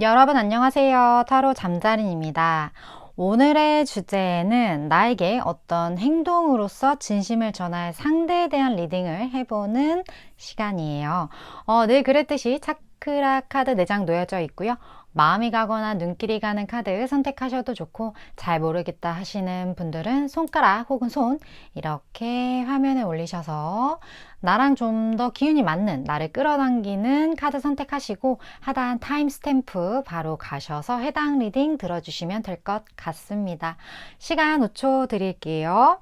여러분 안녕하세요. 타로 잠자린입니다. 오늘의 주제는 나에게 어떤 행동으로서 진심을 전할 상대에 대한 리딩을 해보는 시간이에요. 늘 그랬듯이 차크라 카드 4장 놓여져 있고요. 마음이 가거나 눈길이 가는 카드 선택하셔도 좋고, 잘 모르겠다 하시는 분들은 손가락 혹은 손 이렇게 화면에 올리셔서 나랑 좀 더 기운이 맞는, 나를 끌어당기는 카드 선택하시고 하단 타임 스탬프 바로 가셔서 해당 리딩 들어주시면 될 것 같습니다. 시간 5초 드릴게요.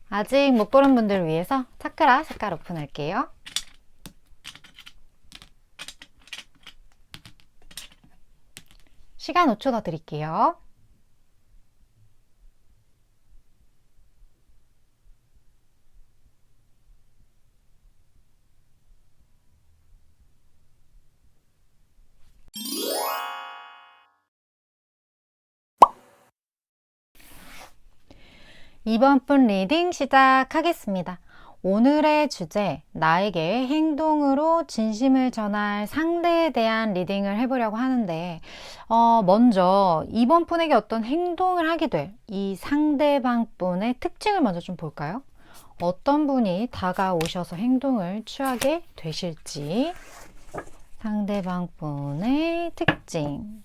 아직 못 고른 분들 위해서 차크라 색깔 오픈할게요. 시간 5초 더 드릴게요. 이번 분 리딩 시작하겠습니다. 오늘의 주제, 나에게 행동으로 진심을 전할 상대에 대한 리딩을 해보려고 하는데, 먼저 이번 분에게 어떤 행동을 하게 될 이 상대방 분의 특징을 먼저 좀 볼까요? 어떤 분이 다가오셔서 행동을 취하게 되실지, 상대방 분의 특징.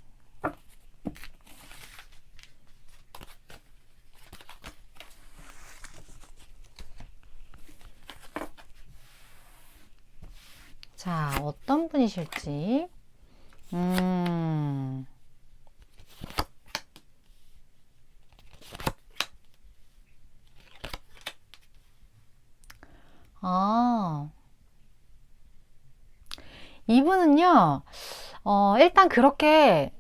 자, 어떤 분이실지. 음, 아, 이분은요, 일단 그렇게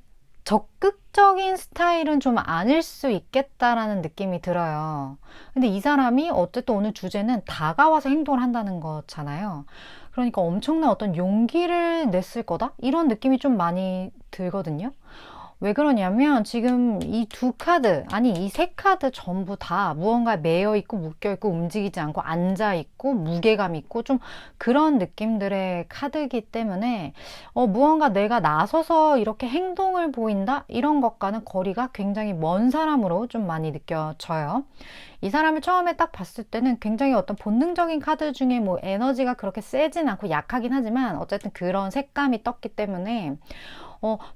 적극적인 스타일은 좀 아닐 수 있겠다라는 느낌이 들어요. 근데 이 사람이 어쨌든 오늘 주제는 다가와서 행동을 한다는 거잖아요. 그러니까 엄청난 어떤 용기를 냈을 거다? 이런 느낌이 좀 많이 들거든요. 왜 그러냐면 지금 이 두 카드, 아니 이 세 카드 전부 다 무언가에 매여 있고 묶여 있고 움직이지 않고 앉아 있고 무게감 있고 좀 그런 느낌들의 카드이기 때문에 무언가 내가 나서서 이렇게 행동을 보인다? 이런 것과는 거리가 굉장히 먼 사람으로 좀 많이 느껴져요. 이 사람을 처음에 딱 봤을 때는 굉장히 어떤 본능적인 카드 중에 뭐 에너지가 그렇게 세진 않고 약하긴 하지만 어쨌든 그런 색감이 떴기 때문에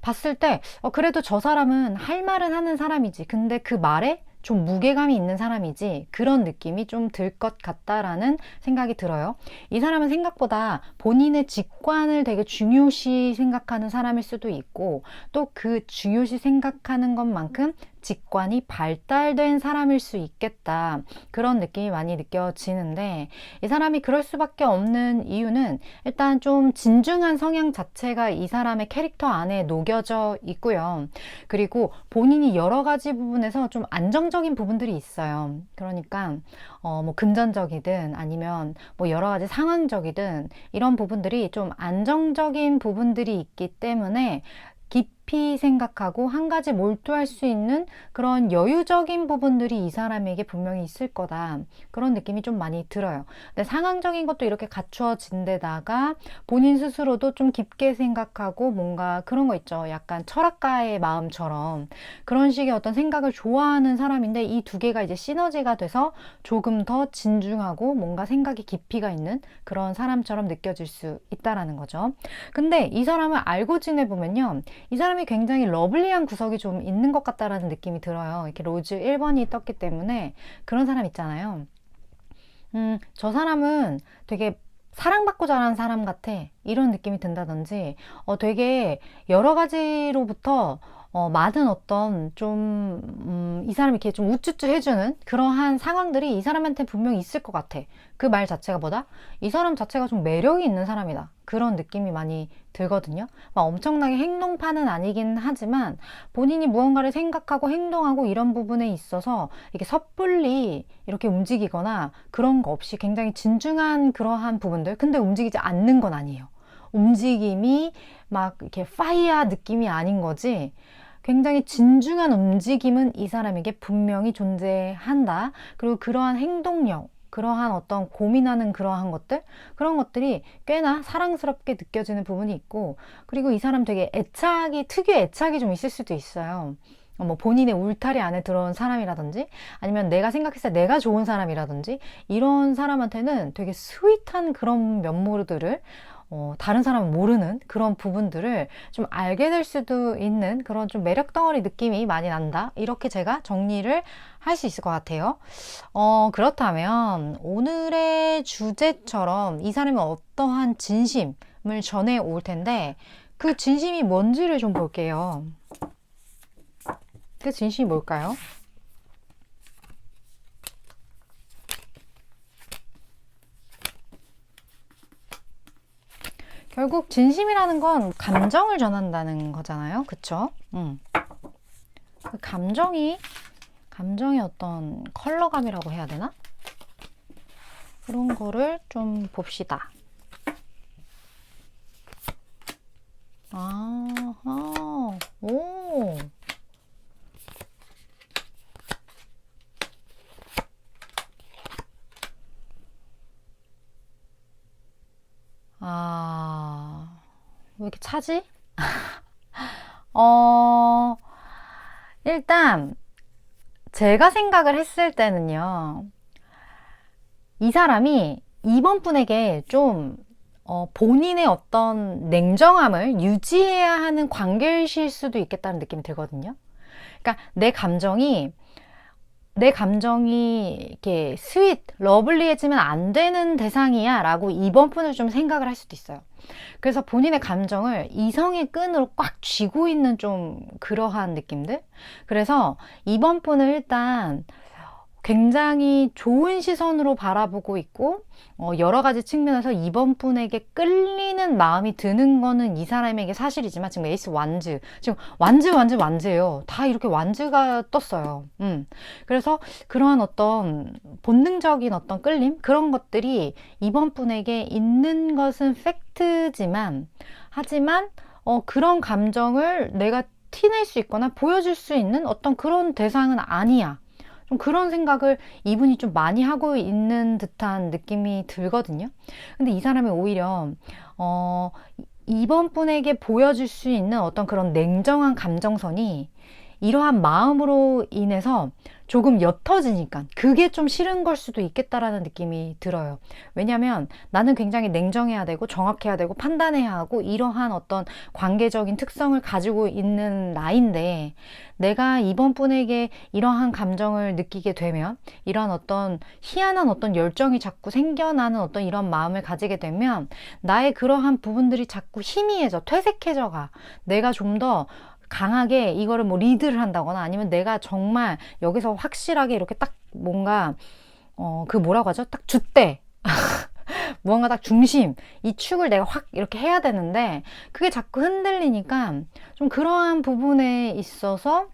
봤을 때, 그래도 저 사람은 할 말은 하는 사람이지. 근데 그 말에 좀 무게감이 있는 사람이지. 그런 느낌이 좀 들 것 같다라는 생각이 들어요. 이 사람은 생각보다 본인의 직관을 되게 중요시 생각하는 사람일 수도 있고, 또 그 중요시 생각하는 것만큼 직관이 발달된 사람일 수 있겠다. 그런 느낌이 많이 느껴지는데, 이 사람이 그럴 수밖에 없는 이유는 일단 좀 진중한 성향 자체가 이 사람의 캐릭터 안에 녹여져 있고요. 그리고 본인이 여러 가지 부분에서 좀 안정적인 부분들이 있어요. 그러니까 뭐 금전적이든 아니면 뭐 여러 가지 상황적이든 이런 부분들이 좀 안정적인 부분들이 있기 때문에 깊이 생각하고 한 가지 몰두할 수 있는 그런 여유적인 부분들이 이 사람에게 분명히 있을 거다. 그런 느낌이 좀 많이 들어요. 근데 상황적인 것도 이렇게 갖추어진 데다가 본인 스스로도 좀 깊게 생각하고 뭔가 그런 거 있죠. 약간 철학가의 마음처럼 그런 식의 어떤 생각을 좋아하는 사람인데 이 두 개가 이제 시너지가 돼서 조금 더 진중하고 뭔가 생각이 깊이가 있는 그런 사람처럼 느껴질 수 있다라는 거죠. 근데 이 사람을 알고 지내보면요. 이 사람이 굉장히 러블리한 구석이 좀 있는 것 같다라는 느낌이 들어요. 이렇게 로즈 1번이 떴기 때문에 그런 사람 있잖아요. 저 사람은 되게 사랑받고 자란 사람 같아. 이런 느낌이 든다든지, 되게 여러 가지로부터 많은 어떤 좀, 이 사람이 이렇게 좀 우쭈쭈 해주는 그러한 상황들이 이 사람한테 분명히 있을 것 같아. 그 말 자체가 뭐다? 이 사람 자체가 좀 매력이 있는 사람이다. 그런 느낌이 많이 들거든요. 막 엄청나게 행동파는 아니긴 하지만 본인이 무언가를 생각하고 행동하고 이런 부분에 있어서 이렇게 섣불리 이렇게 움직이거나 그런 거 없이 굉장히 진중한 그러한 부분들. 근데 움직이지 않는 건 아니에요. 움직임이 막 이렇게 파이어 느낌이 아닌 거지. 굉장히 진중한 움직임은 이 사람에게 분명히 존재한다. 그리고 그러한 행동력, 그러한 어떤 고민하는 그러한 것들, 그런 것들이 꽤나 사랑스럽게 느껴지는 부분이 있고, 그리고 이 사람 되게 애착이, 특유의 애착이 좀 있을 수도 있어요. 뭐 본인의 울타리 안에 들어온 사람이라든지, 아니면 내가 생각했을 때 내가 좋은 사람이라든지, 이런 사람한테는 되게 스윗한 그런 면모들을 다른 사람은 모르는 그런 부분들을 좀 알게 될 수도 있는 그런 좀 매력 덩어리 느낌이 많이 난다. 이렇게 제가 정리를 할 수 있을 것 같아요. 그렇다면 오늘의 주제처럼 이 사람이 어떠한 진심을 전해 올 텐데 그 진심이 뭔지를 좀 볼게요. 그 진심이 뭘까요? 결국 진심이라는 건 감정을 전한다는 거잖아요. 그쵸? 그 감정의 어떤 컬러감이라고 해야 되나? 그런 거를 좀 봅시다. 아하, 오. 왜 이렇게 차지? 어, 일단, 제가 생각을 했을 때는요, 이 사람이 이번 분에게 좀, 본인의 어떤 냉정함을 유지해야 하는 관계이실 수도 있겠다는 느낌이 들거든요. 그러니까 내 감정이 이렇게 스윗, 러블리해지면 안 되는 대상이야 라고 이번 분을 좀 생각을 할 수도 있어요. 그래서 본인의 감정을 이성의 끈으로 꽉 쥐고 있는 좀 그러한 느낌들? 그래서 이번 분을 일단 굉장히 좋은 시선으로 바라보고 있고 여러 가지 측면에서 이번 분에게 끌리는 마음이 드는 거는 이 사람에게 사실이지만 지금 에이스 완즈 지금 완즈예요. 다 이렇게 완즈가 떴어요. 그래서 그러한 어떤 본능적인 어떤 끌림 그런 것들이 이번 분에게 있는 것은 팩트지만 하지만 그런 감정을 내가 티낼 수 있거나 보여줄 수 있는 어떤 그런 대상은 아니야. 좀 그런 생각을 이분이 좀 많이 하고 있는 듯한 느낌이 들거든요. 근데 이 사람이 오히려 이번 분에게 보여줄 수 있는 어떤 그런 냉정한 감정선이 이러한 마음으로 인해서 조금 옅어지니까 그게 좀 싫은 걸 수도 있겠다라는 느낌이 들어요. 왜냐하면 나는 굉장히 냉정해야 되고 정확해야 되고 판단해야 하고 이러한 어떤 관계적인 특성을 가지고 있는 나인데 내가 이번 분에게 이러한 감정을 느끼게 되면 이런 어떤 희한한 어떤 열정이 자꾸 생겨나는 어떤 이런 마음을 가지게 되면 나의 그러한 부분들이 자꾸 희미해져 퇴색해져 가. 내가 좀더 강하게 이거를 뭐 리드를 한다거나 아니면 내가 정말 여기서 확실하게 이렇게 딱 뭔가 그 뭐라고 하죠? 딱 줏대 무언가 딱 중심 이 축을 내가 확 이렇게 해야 되는데 그게 자꾸 흔들리니까 좀 그러한 부분에 있어서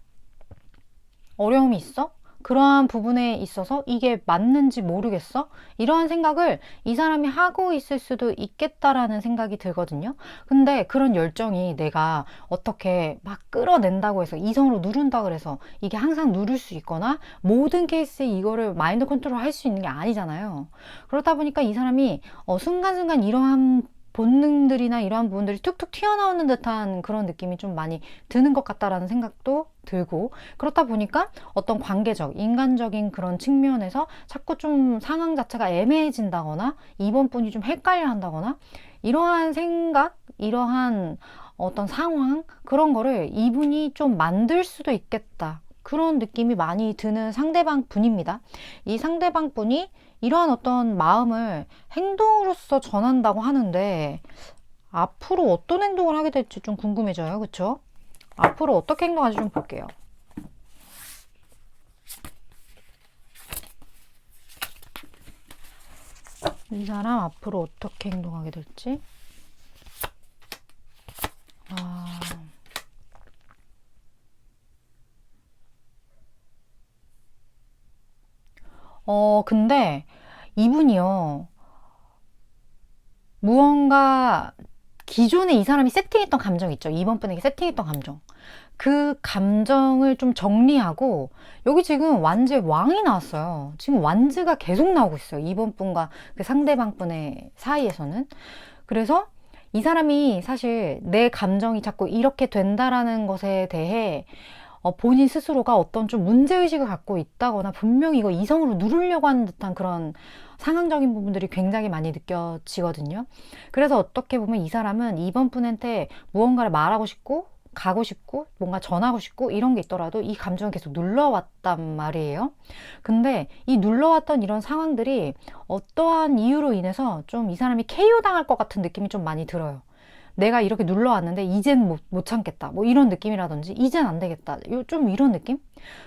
어려움이 있어? 그러한 부분에 있어서 이게 맞는지 모르겠어? 이러한 생각을 이 사람이 하고 있을 수도 있겠다라는 생각이 들거든요. 근데 그런 열정이 내가 어떻게 막 끌어낸다고 해서 이성으로 누른다 그래서 이게 항상 누를 수 있거나 모든 케이스에 이거를 마인드 컨트롤 할 수 있는 게 아니잖아요. 그렇다 보니까 이 사람이 순간순간 이러한 본능들이나 이러한 부분들이 툭툭 튀어나오는 듯한 그런 느낌이 좀 많이 드는 것 같다라는 생각도 들고 그렇다 보니까 어떤 관계적, 인간적인 그런 측면에서 자꾸 좀 상황 자체가 애매해진다거나 이번 분이 좀 헷갈려 한다거나 이러한 생각, 이러한 어떤 상황 그런 거를 이분이 좀 만들 수도 있겠다. 그런 느낌이 많이 드는 상대방 분입니다. 이 상대방 분이 이러한 어떤 마음을 행동으로서 전한다고 하는데 앞으로 어떤 행동을 하게 될지 좀 궁금해져요. 그쵸? 앞으로 어떻게 행동할지 좀 볼게요. 이 사람 앞으로 어떻게 행동하게 될지. 근데 이분이요. 무언가 기존에 이 사람이 세팅했던 감정 있죠. 이번 분에게 세팅했던 감정. 그 감정을 좀 정리하고, 여기 지금 완즈의 왕이 나왔어요. 지금 완즈가 계속 나오고 있어요. 이번 분과 그 상대방 분의 사이에서는. 그래서 이 사람이 사실 내 감정이 자꾸 이렇게 된다라는 것에 대해 본인 스스로가 어떤 좀 문제의식을 갖고 있다거나 분명히 이거 이성으로 누르려고 하는 듯한 그런 상황적인 부분들이 굉장히 많이 느껴지거든요. 그래서 어떻게 보면 이 사람은 이번 분한테 무언가를 말하고 싶고 가고 싶고 뭔가 전하고 싶고 이런 게 있더라도 이 감정을 계속 눌러왔단 말이에요. 근데 이 눌러왔던 이런 상황들이 어떠한 이유로 인해서 좀 이 사람이 KO 당할 것 같은 느낌이 좀 많이 들어요. 내가 이렇게 눌러왔는데 이젠 못 참겠다 뭐 이런 느낌이라든지 이젠 안 되겠다 좀 이런 느낌?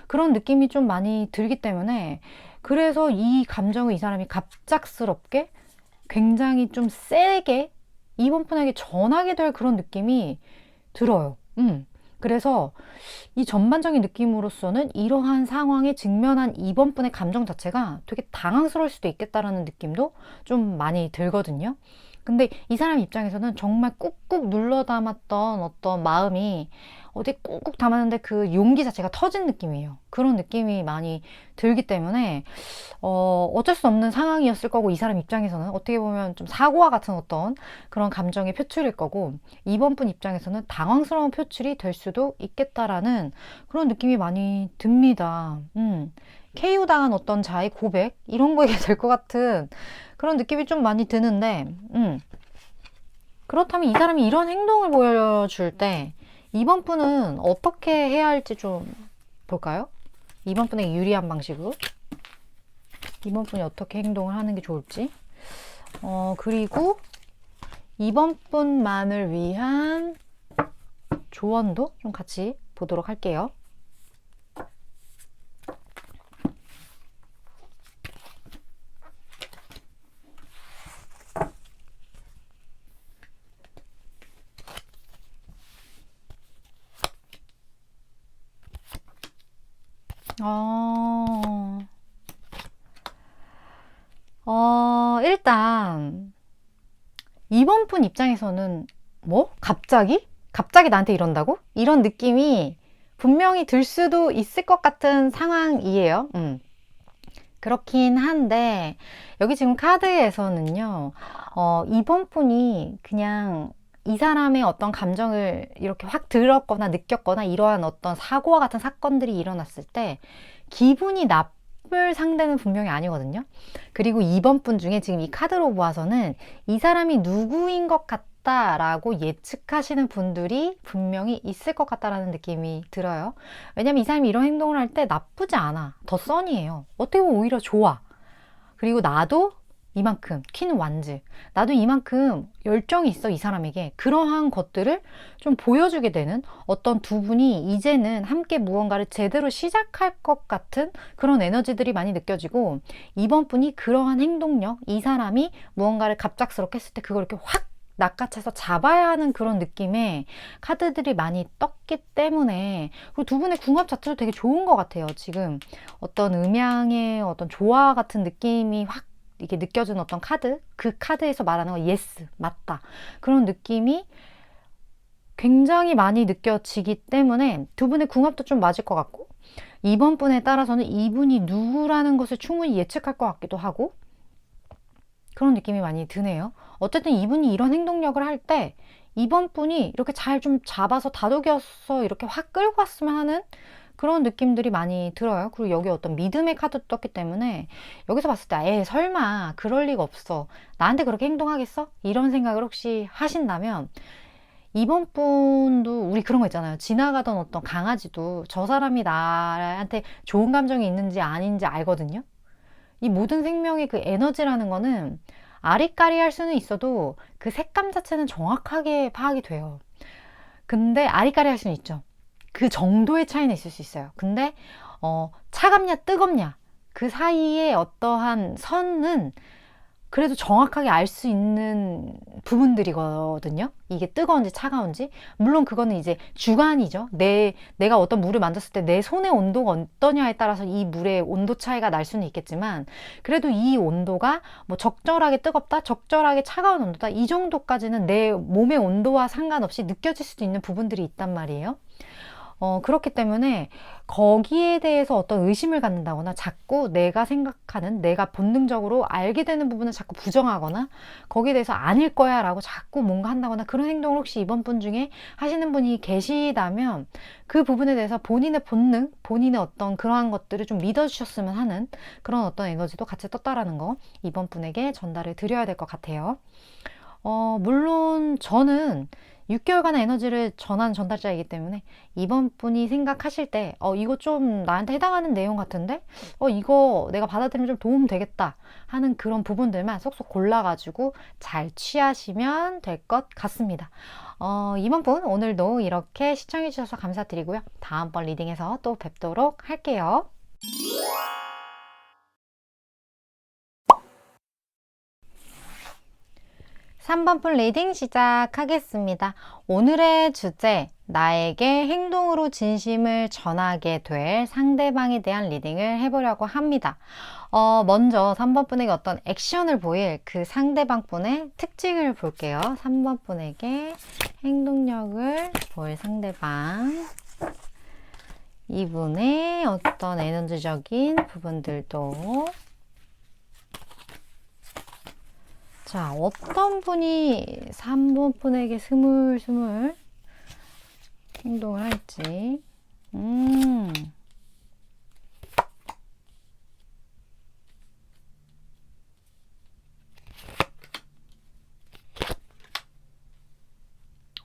그런 느낌이 좀 많이 들기 때문에, 그래서 이 감정을 이 사람이 갑작스럽게 굉장히 좀 세게 이번 분에게 전하게 될 그런 느낌이 들어요. 그래서 이 전반적인 느낌으로서는 이러한 상황에 직면한 이번 분의 감정 자체가 되게 당황스러울 수도 있겠다라는 느낌도 좀 많이 들거든요. 근데 이 사람 입장에서는 정말 꾹꾹 눌러 담았던 어떤 마음이 어디 꾹꾹 담았는데 그 용기 자체가 터진 느낌이에요. 그런 느낌이 많이 들기 때문에 어쩔 수 없는 상황이었을 거고, 이 사람 입장에서는 어떻게 보면 좀 사고와 같은 어떤 그런 감정의 표출일 거고, 이번 분 입장에서는 당황스러운 표출이 될 수도 있겠다라는 그런 느낌이 많이 듭니다. KO 당한 어떤 자의 고백 이런 거에 될 것 같은 그런 느낌이 좀 많이 드는데, 그렇다면 이 사람이 이런 행동을 보여줄 때 이번 분은 어떻게 해야 할지 좀 볼까요? 이번 분에게 유리한 방식으로 이번 분이 어떻게 행동을 하는 게 좋을지, 그리고 이번 분만을 위한 조언도 좀 같이 보도록 할게요. 일단 이번 분 입장에서는 뭐? 갑자기? 갑자기 나한테 이런다고? 이런 느낌이 분명히 들 수도 있을 것 같은 상황이에요. 그렇긴 한데, 여기 지금 카드에서는요, 이번 분이 그냥 이 사람의 어떤 감정을 이렇게 확 들었거나 느꼈거나 이러한 어떤 사고와 같은 사건들이 일어났을 때 기분이 나쁠 상대는 분명히 아니거든요. 그리고 이번 분 중에 지금 이 카드로 보아서는 이 사람이 누구인 것 같다라고 예측하시는 분들이 분명히 있을 것 같다라는 느낌이 들어요. 왜냐면 이 사람이 이런 행동을 할 때 나쁘지 않아. 더 써니예요. 어떻게 보면 오히려 좋아. 그리고 나도 이만큼, 키는 완즈, 나도 이만큼 열정이 있어, 이 사람에게. 그러한 것들을 좀 보여주게 되는, 어떤 두 분이 이제는 함께 무언가를 제대로 시작할 것 같은 그런 에너지들이 많이 느껴지고, 이번 분이 그러한 행동력, 이 사람이 무언가를 갑작스럽게 했을 때 그걸 이렇게 확 낚아채서 잡아야 하는 그런 느낌의 카드들이 많이 떴기 때문에, 그리고 두 분의 궁합 자체도 되게 좋은 것 같아요. 지금 어떤 음양의 어떤 조화 같은 느낌이 확 이게 느껴지는 어떤 카드, 그 카드에서 말하는 거 예스, 맞다, 그런 느낌이 굉장히 많이 느껴지기 때문에 두 분의 궁합도 좀 맞을 것 같고, 이번 분에 따라서는 이분이 누구라는 것을 충분히 예측할 것 같기도 하고, 그런 느낌이 많이 드네요. 어쨌든 이분이 이런 행동력을 할 때 이번 분이 이렇게 잘 좀 잡아서 다독여서 이렇게 확 끌고 왔으면 하는 그런 느낌들이 많이 들어요. 그리고 여기 어떤 믿음의 카드도 떴기 때문에 여기서 봤을 때 에이 설마 그럴 리가 없어, 나한테 그렇게 행동하겠어? 이런 생각을 혹시 하신다면, 이번 분도 우리 그런 거 있잖아요. 지나가던 어떤 강아지도 저 사람이 나한테 좋은 감정이 있는지 아닌지 알거든요. 이 모든 생명의 그 에너지라는 거는 아리까리할 수는 있어도 그 색감 자체는 정확하게 파악이 돼요. 근데 아리까리할 수는 있죠. 그 정도의 차이는 있을 수 있어요. 근데 차갑냐 뜨겁냐 그 사이에 어떠한 선은 그래도 정확하게 알 수 있는 부분들이거든요. 이게 뜨거운지 차가운지. 물론 그거는 이제 주관이죠. 내가 어떤 물을 만졌을 때 내 손의 온도가 어떠냐에 따라서 이 물의 온도 차이가 날 수는 있겠지만, 그래도 이 온도가 뭐 적절하게 뜨겁다, 적절하게 차가운 온도다, 이 정도까지는 내 몸의 온도와 상관없이 느껴질 수도 있는 부분들이 있단 말이에요. 그렇기 때문에 거기에 대해서 어떤 의심을 갖는다거나 자꾸 내가 생각하는, 내가 본능적으로 알게 되는 부분을 자꾸 부정하거나 거기에 대해서 아닐 거야 라고 자꾸 뭔가 한다거나, 그런 행동을 혹시 이번 분 중에 하시는 분이 계시다면 그 부분에 대해서 본인의 본능, 본인의 어떤 그러한 것들을 좀 믿어주셨으면 하는 그런 어떤 에너지도 같이 떴다라는 거 이번 분에게 전달을 드려야 될 것 같아요. 물론 저는 6개월간의 에너지를 전하는 전달자이기 때문에 이번 분이 생각하실 때 이거 좀 나한테 해당하는 내용 같은데 이거 내가 받아들이면 좀 도움 되겠다 하는 그런 부분들만 쏙쏙 골라가지고 잘 취하시면 될 것 같습니다. 이번 분 오늘도 이렇게 시청해 주셔서 감사드리고요. 다음번 리딩에서 또 뵙도록 할게요. 3번 분 리딩 시작하겠습니다. 오늘의 주제, 나에게 행동으로 진심을 전하게 될 상대방에 대한 리딩을 해보려고 합니다. 먼저 3번 분에게 어떤 액션을 보일 그 상대방 분의 특징을 볼게요. 3번 분에게 행동력을 보일 상대방, 이분의 어떤 에너지적인 부분들도, 자, 어떤 분이 3번 분에게 스물스물 행동을 할지.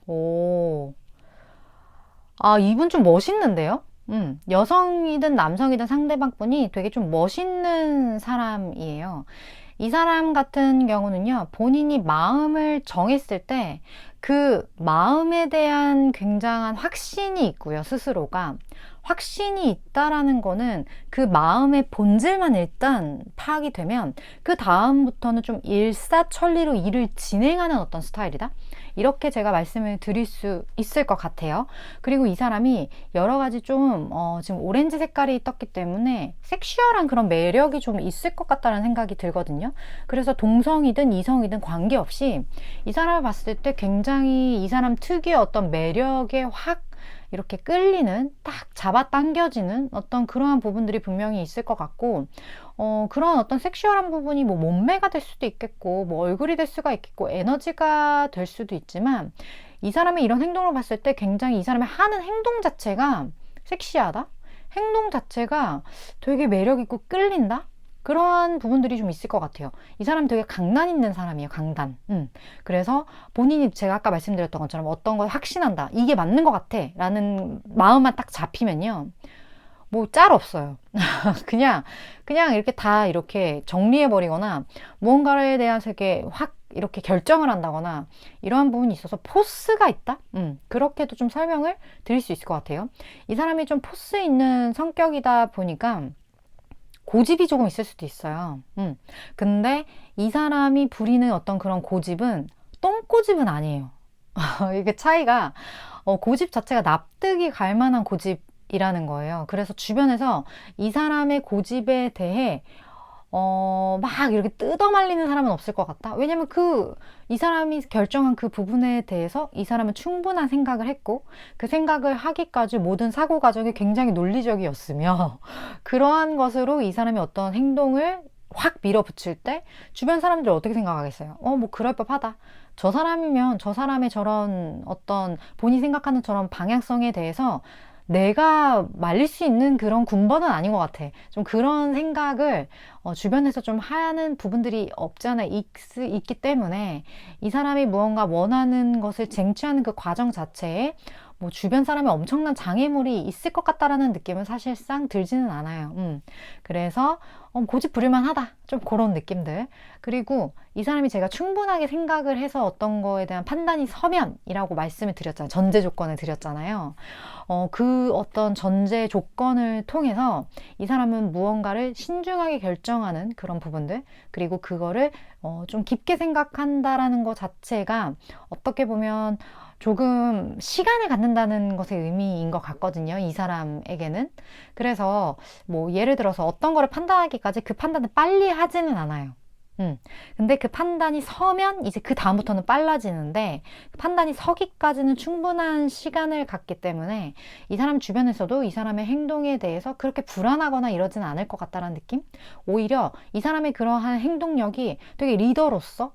오. 이분 좀 멋있는데요? 여성이든 남성이든 상대방 분이 되게 좀 멋있는 사람이에요. 이 사람 같은 경우는요, 본인이 마음을 정했을 때 그 마음에 대한 굉장한 확신이 있고요, 스스로가. 확신이 있다라는 거는 그 마음의 본질만 일단 파악이 되면 그 다음부터는 좀 일사천리로 일을 진행하는 어떤 스타일이다. 이렇게 제가 말씀을 드릴 수 있을 것 같아요. 그리고 이 사람이 여러 가지 좀 지금 오렌지 색깔이 떴기 때문에 섹슈얼한 그런 매력이 좀 있을 것 같다는 생각이 들거든요. 그래서 동성이든 이성이든 관계없이 이 사람을 봤을 때 굉장히 이 사람 특유의 어떤 매력에 확 이렇게 끌리는, 딱 잡아당겨지는 어떤 그러한 부분들이 분명히 있을 것 같고, 그런 어떤 섹슈얼한 부분이 뭐 몸매가 될 수도 있겠고, 뭐 얼굴이 될 수가 있겠고, 에너지가 될 수도 있지만, 이 사람의 이런 행동을 봤을 때 굉장히 이 사람의 하는 행동 자체가 섹시하다? 행동 자체가 되게 매력있고 끌린다? 그러한 부분들이 좀 있을 것 같아요. 이 사람 되게 강단 있는 사람이에요, 강단. 그래서 본인이 제가 아까 말씀드렸던 것처럼 어떤 걸 확신한다, 이게 맞는 것 같아 라는 마음만 딱 잡히면요, 뭐 짤 없어요. 그냥 이렇게 다 이렇게 정리해버리거나 무언가에 대해서 이렇게 확 이렇게 결정을 한다거나 이러한 부분이 있어서 포스가 있다? 그렇게도 좀 설명을 드릴 수 있을 것 같아요. 이 사람이 좀 포스 있는 성격이다 보니까 고집이 조금 있을 수도 있어요. 근데 이 사람이 부리는 어떤 그런 고집은 똥고집은 아니에요. 이게 차이가, 고집 자체가 납득이 갈 만한 고집이라는 거예요. 그래서 주변에서 이 사람의 고집에 대해 막 이렇게 뜯어말리는 사람은 없을 것 같다. 왜냐면 이 사람이 결정한 그 부분에 대해서 이 사람은 충분한 생각을 했고, 그 생각을 하기까지 모든 사고 과정이 굉장히 논리적이었으며, 그러한 것으로 이 사람이 어떤 행동을 확 밀어붙일 때 주변 사람들 어떻게 생각하겠어요? 뭐 그럴 법하다. 저 사람이면 저 사람의 저런 어떤 본인이 생각하는 저런 방향성에 대해서 내가 말릴 수 있는 그런 군번은 아닌 것 같아. 좀 그런 생각을 주변에서 좀 하는 부분들이 없지 않아 있기 때문에 이 사람이 무언가 원하는 것을 쟁취하는 그 과정 자체에 뭐 주변 사람이 엄청난 장애물이 있을 것 같다라는 느낌은 사실상 들지는 않아요. 그래서 고집부릴만 하다. 좀 그런 느낌들. 그리고 이 사람이 제가 충분하게 생각을 해서 어떤 거에 대한 판단이 서면이라고 말씀을 드렸잖아요. 전제 조건을 드렸잖아요. 그 어떤 전제 조건을 통해서 이 사람은 무언가를 신중하게 결정하는 그런 부분들, 그리고 그거를 좀 깊게 생각한다라는 것 자체가 어떻게 보면 조금 시간을 갖는다는 것의 의미인 것 같거든요. 이 사람에게는. 그래서 뭐 예를 들어서 어떤 거를 판단하기까지 그 판단을 빨리 하지는 않아요. 근데 그 판단이 서면 이제 그 다음부터는 빨라지는데, 판단이 서기까지는 충분한 시간을 갖기 때문에 이 사람 주변에서도 이 사람의 행동에 대해서 그렇게 불안하거나 이러지는 않을 것 같다는 느낌? 오히려 이 사람의 그러한 행동력이 되게 리더로서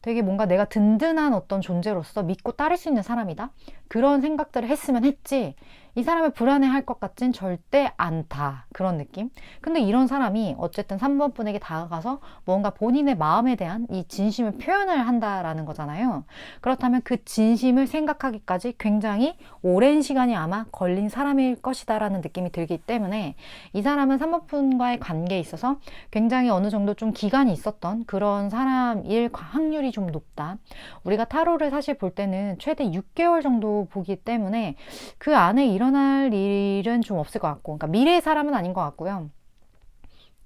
되게 뭔가 내가 든든한 어떤 존재로서 믿고 따를 수 있는 사람이다, 그런 생각들을 했으면 했지, 이 사람을 불안해할 것 같진 절대 않다, 그런 느낌. 근데 이런 사람이 어쨌든 3번 분에게 다가가서 뭔가 본인의 마음에 대한 이 진심을 표현을 한다라는 거잖아요. 그렇다면 그 진심을 생각하기까지 굉장히 오랜 시간이 아마 걸린 사람일 것이다 라는 느낌이 들기 때문에, 이 사람은 3번 분과의 관계에 있어서 굉장히 어느 정도 좀 기간이 있었던 그런 사람일 확률이 좀 높다. 우리가 타로를 사실 볼 때는 최대 6개월 정도 보기 때문에 그 안에 일어날 일은 좀 없을 것 같고, 그러니까 미래의 사람은 아닌 것 같고요.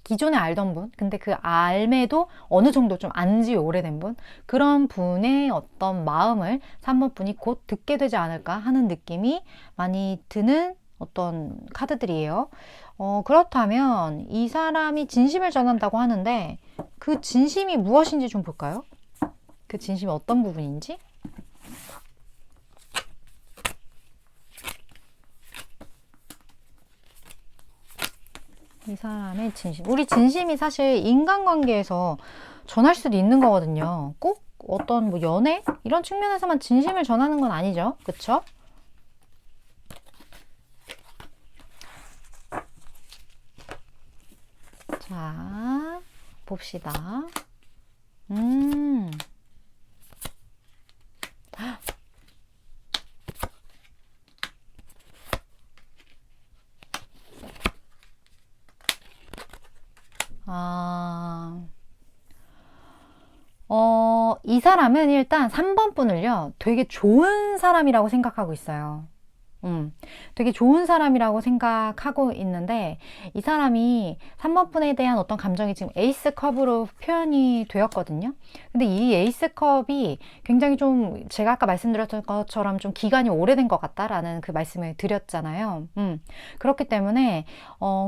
기존에 알던 분, 근데 그 알매도 어느 정도 좀 안지 오래된 분, 그런 분의 어떤 마음을 3번 분이 곧 듣게 되지 않을까 하는 느낌이 많이 드는 어떤 카드들이에요. 그렇다면 이 사람이 진심을 전한다고 하는데 그 진심이 무엇인지 좀 볼까요? 그 진심이 어떤 부분인지? 이 사람의 진심. 우리 진심이 사실 인간관계에서 전할 수도 있는 거거든요. 꼭 어떤 뭐 연애? 이런 측면에서만 진심을 전하는 건 아니죠. 그쵸? 자, 봅시다. 음. 이 사람은 일단 3번 분을요, 되게 좋은 사람이라고 생각하고 있어요. 되게 좋은 사람이라고 생각하고 있는데, 이 사람이 3번 분에 대한 어떤 감정이 지금 에이스 컵으로 표현이 되었거든요. 근데 이 에이스 컵이 굉장히 좀 제가 아까 말씀드렸던 것처럼 좀 기간이 오래된 것 같다라는 그 말씀을 드렸잖아요. 그렇기 때문에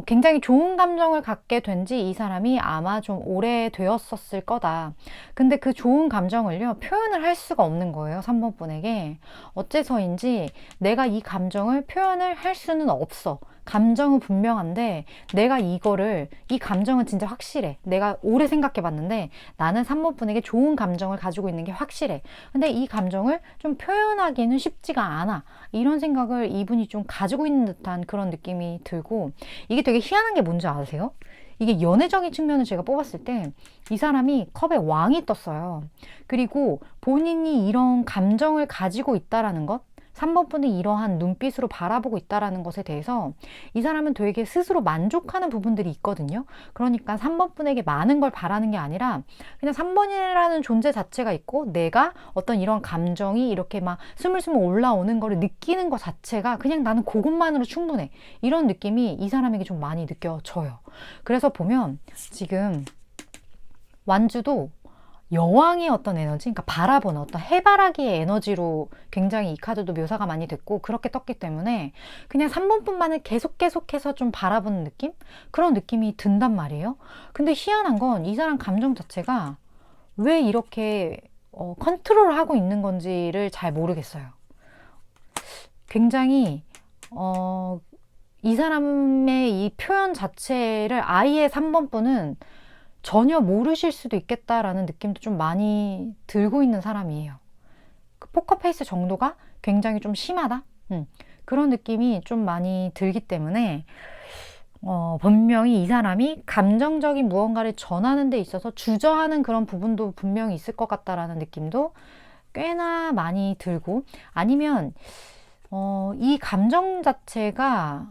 굉장히 좋은 감정을 갖게 된 지 이 사람이 아마 좀 오래되었었을 거다. 근데 그 좋은 감정을요, 표현을 할 수가 없는 거예요. 3번 분에게. 어째서인지 내가 이 감정을 표현을 할 수는 없어. 감정은 분명한데 내가 이 감정은 진짜 확실해. 내가 오래 생각해 봤는데 나는 3번 분에게 좋은 감정을 가지고 있는 게 확실해. 근데 이 감정을 좀 표현하기는 쉽지가 않아. 이런 생각을 이분이 좀 가지고 있는 듯한 그런 느낌이 들고, 이게 되게 희한한 게 뭔지 아세요? 이게 연애적인 측면을 제가 뽑았을 때 이 사람이 컵에 왕이 떴어요. 그리고 본인이 이런 감정을 가지고 있다라는 것, 3번 분이 이러한 눈빛으로 바라보고 있다라는 것에 대해서 이 사람은 되게 스스로 만족하는 부분들이 있거든요. 그러니까 3번 분에게 많은 걸 바라는 게 아니라 그냥 3번이라는 존재 자체가 있고, 내가 어떤 이런 감정이 이렇게 막 스물스물 올라오는 거를 느끼는 것 자체가 그냥 나는 그것만으로 충분해. 이런 느낌이 이 사람에게 좀 많이 느껴져요. 그래서 보면 지금 완주도 여왕의 어떤 에너지, 그러니까 바라보는 어떤 해바라기의 에너지로 굉장히 이 카드도 묘사가 많이 됐고, 그렇게 떴기 때문에 그냥 3번뿐만을 계속해서 좀 바라보는 느낌? 그런 느낌이 든단 말이에요. 근데 희한한 건 이 사람 감정 자체가 왜 이렇게 컨트롤하고 있는 건지를 잘 모르겠어요. 굉장히 이 사람의 이 표현 자체를 아예 3번 분은 전혀 모르실 수도 있겠다라는 느낌도 좀 많이 들고 있는 사람이에요. 그 포커페이스 정도가 굉장히 좀 심하다? 그런 느낌이 좀 많이 들기 때문에 분명히 이 사람이 감정적인 무언가를 전하는 데 있어서 주저하는 그런 부분도 분명히 있을 것 같다라는 느낌도 꽤나 많이 들고, 아니면 이 감정 자체가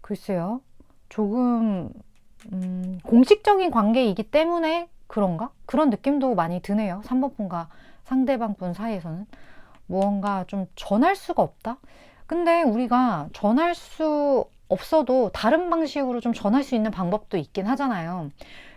글쎄요. 조금 공식적인 관계이기 때문에 그런가? 그런 느낌도 많이 드네요. 3번 분과 상대방 분 사이에서는 무언가 좀 전할 수가 없다? 근데 우리가 전할 수 없어도 다른 방식으로 좀 전할 수 있는 방법도 있긴 하잖아요.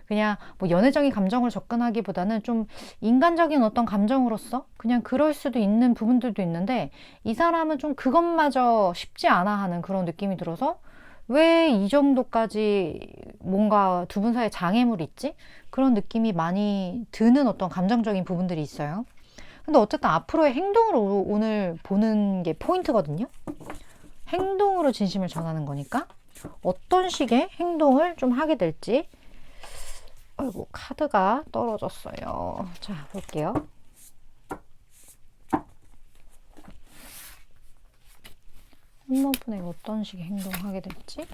그냥 뭐 연애적인 감정을 접근하기보다는 좀 인간적인 어떤 감정으로서 그냥 그럴 수도 있는 부분들도 있는데 이 사람은 좀 그것마저 쉽지 않아 하는 그런 느낌이 들어서 왜 이 정도까지 뭔가 두 분 사이에 장애물이 있지? 그런 느낌이 많이 드는 어떤 감정적인 부분들이 있어요. 근데 어쨌든 앞으로의 행동으로 오늘 보는 게 포인트거든요. 행동으로 진심을 전하는 거니까 어떤 식의 행동을 좀 하게 될지. 아이고, 카드가 떨어졌어요. 자, 볼게요. 한번분에게 어떤 식의 행동을 하게 될지.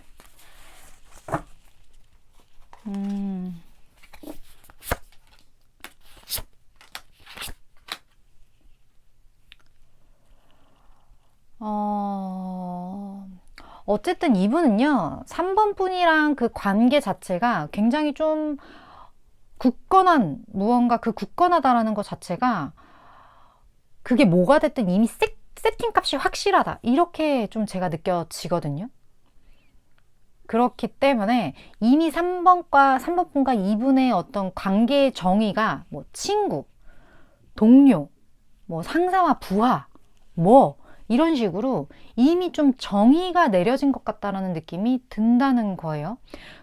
어쨌든 이분은요, 3번 분이랑 그 관계 자체가 굉장히 좀 굳건한, 무언가 그 굳건하다라는 것 자체가 그게 뭐가 됐든 이미 세팅 값이 확실하다. 이렇게 좀 제가 느껴지거든요. 그렇기 때문에 이미 3번 분과 이분의 어떤 관계의 정의가 뭐 친구, 동료, 뭐 상사와 부하, 뭐 이런 식으로 이미 좀 정의가 내려진 것 같다라는 느낌이 든다는 거예요.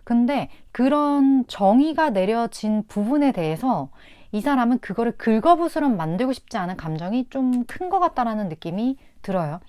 근데 그런 정의가 내려진 부분에 대해서 이 사람은 그거를 긁어부스럼 만들고 싶지 않은 감정이 좀 큰 것 같다라는 느낌이 들어요.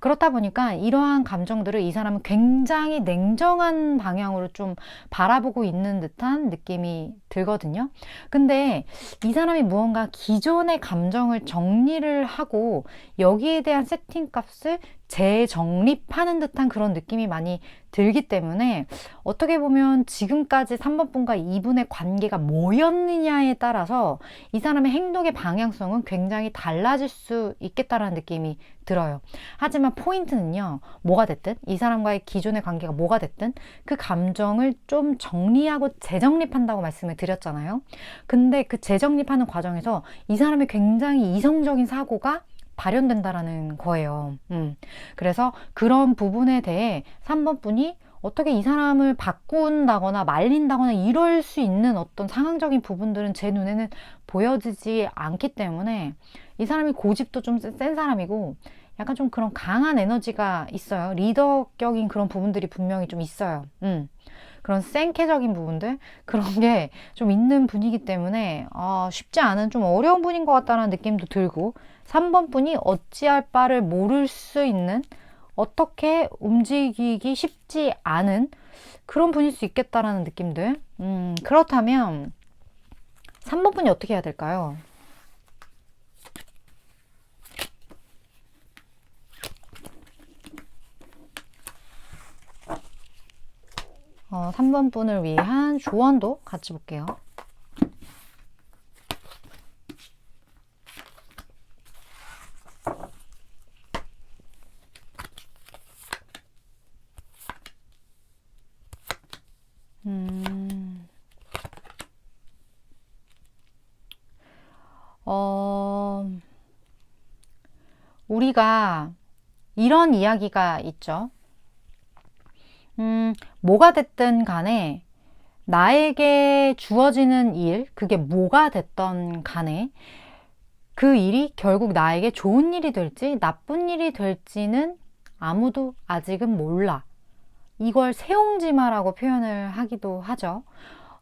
그렇다 보니까 이러한 감정들을 이 사람은 굉장히 냉정한 방향으로 좀 바라보고 있는 듯한 느낌이 들거든요. 근데 이 사람이 무언가 기존의 감정을 정리를 하고 여기에 대한 세팅 값을 재정립하는 듯한 그런 느낌이 많이 들기 때문에 어떻게 보면 지금까지 3번 분과 2분의 관계가 뭐였느냐에 따라서 이 사람의 행동의 방향성은 굉장히 달라질 수 있겠다라는 느낌이 들어요. 하지만 포인트는요, 뭐가 됐든 이 사람과의 기존의 관계가 뭐가 됐든 그 감정을 좀 정리하고 재정립한다고 말씀을 드렸잖아요. 근데 그 재정립하는 과정에서 이 사람이 굉장히 이성적인 사고가 발현된다라는 거예요. 그래서 그런 부분에 대해 3번 분이 어떻게 이 사람을 바꾼다거나 말린다거나 이럴 수 있는 어떤 상황적인 부분들은 제 눈에는 보여지지 않기 때문에 이 사람이 고집도 좀 센 사람이고 약간 좀 그런 강한 에너지가 있어요. 리더격인 그런 부분들이 분명히 좀 있어요. 그런 생캐적인 부분들 그런 게 좀 있는 분이기 때문에 쉽지 않은 좀 어려운 분인 것 같다는 느낌도 들고 3번 분이 어찌할 바를 모를 수 있는 어떻게 움직이기 쉽지 않은 그런 분일 수 있겠다라는 느낌들. 그렇다면 3번 분이 어떻게 해야 될까요? 3번 분을 위한 조언도 같이 볼게요. 우리가 이런 이야기가 있죠. 뭐가 됐든 간에 나에게 주어지는 일, 그게 뭐가 됐던 간에 그 일이 결국 나에게 좋은 일이 될지 나쁜 일이 될지는 아무도 아직은 몰라. 이걸 세옹지마라고 표현을 하기도 하죠.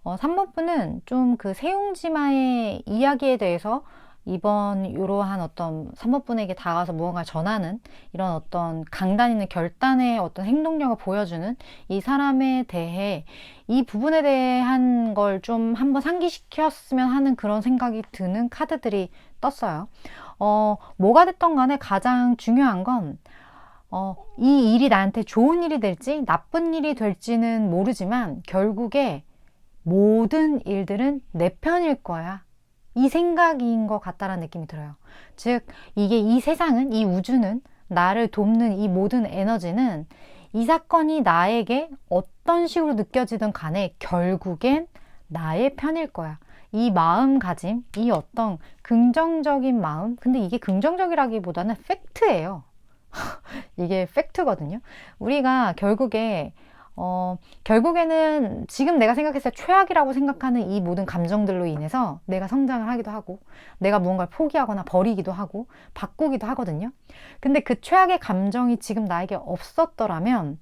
3번 분은 좀 그 세옹지마의 이야기에 대해서 이번 이러한 어떤 3번 분에게 다가와서 무언가 전하는 이런 어떤 강단 있는 결단의 어떤 행동력을 보여주는 이 사람에 대해 이 부분에 대한 걸 좀 한번 상기시켰으면 하는 그런 생각이 드는 카드들이 떴어요. 뭐가 됐던 간에 가장 중요한 건 이 일이 나한테 좋은 일이 될지 나쁜 일이 될지는 모르지만 결국에 모든 일들은 내 편일 거야. 이 생각인 것 같다라는 느낌이 들어요. 즉, 이게 이 세상은, 이 우주는 나를 돕는 이 모든 에너지는 이 사건이 나에게 어떤 식으로 느껴지든 간에 결국엔 나의 편일 거야. 이 마음가짐, 이 어떤 긍정적인 마음, 근데 이게 긍정적이라기보다는 팩트예요. 이게 팩트거든요. 우리가 결국에는 지금 내가 생각했을 때 최악이라고 생각하는 이 모든 감정들로 인해서 내가 성장을 하기도 하고, 내가 무언가를 포기하거나 버리기도 하고, 바꾸기도 하거든요. 근데 그 최악의 감정이 지금 나에게 없었더라면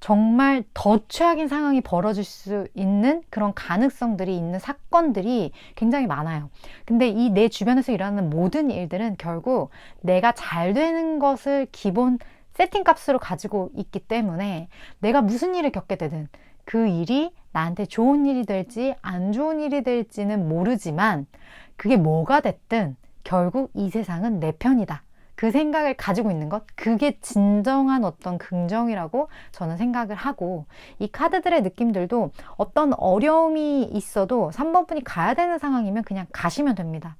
정말 더 최악인 상황이 벌어질 수 있는 그런 가능성들이 있는 사건들이 굉장히 많아요. 근데 이 내 주변에서 일어나는 모든 일들은 결국 내가 잘 되는 것을 기본 세팅 값으로 가지고 있기 때문에 내가 무슨 일을 겪게 되든 그 일이 나한테 좋은 일이 될지 안 좋은 일이 될지는 모르지만 그게 뭐가 됐든 결국 이 세상은 내 편이다. 그 생각을 가지고 있는 것, 그게 진정한 어떤 긍정이라고 저는 생각을 하고, 이 카드들의 느낌들도 어떤 어려움이 있어도 3번 분이 가야 되는 상황이면 그냥 가시면 됩니다.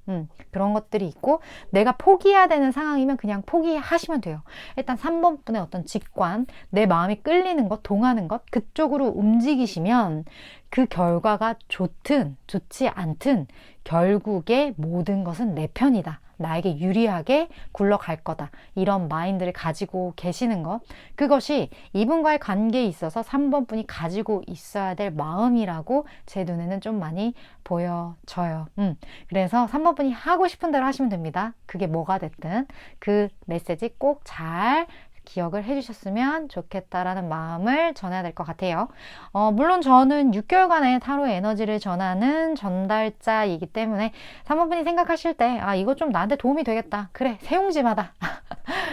그런 것들이 있고, 내가 포기해야 되는 상황이면 그냥 포기하시면 돼요. 일단 3번 분의 어떤 직관, 내 마음이 끌리는 것, 동하는 것, 그쪽으로 움직이시면 그 결과가 좋든 좋지 않든 결국에 모든 것은 내 편이다. 나에게 유리하게 굴러갈 거다. 이런 마인드를 가지고 계시는 것. 그것이 이분과의 관계에 있어서 3번 분이 가지고 있어야 될 마음이라고 제 눈에는 좀 많이 보여져요. 그래서 3번 분이 하고 싶은 대로 하시면 됩니다. 그게 뭐가 됐든 그 메시지 꼭 잘 기억을 해주셨으면 좋겠다라는 마음을 전해야 될 것 같아요. 물론 저는 6개월간의 타로 에너지를 전하는 전달자이기 때문에 3번 분이 생각하실 때 이거 좀 나한테 도움이 되겠다. 그래, 세용지마다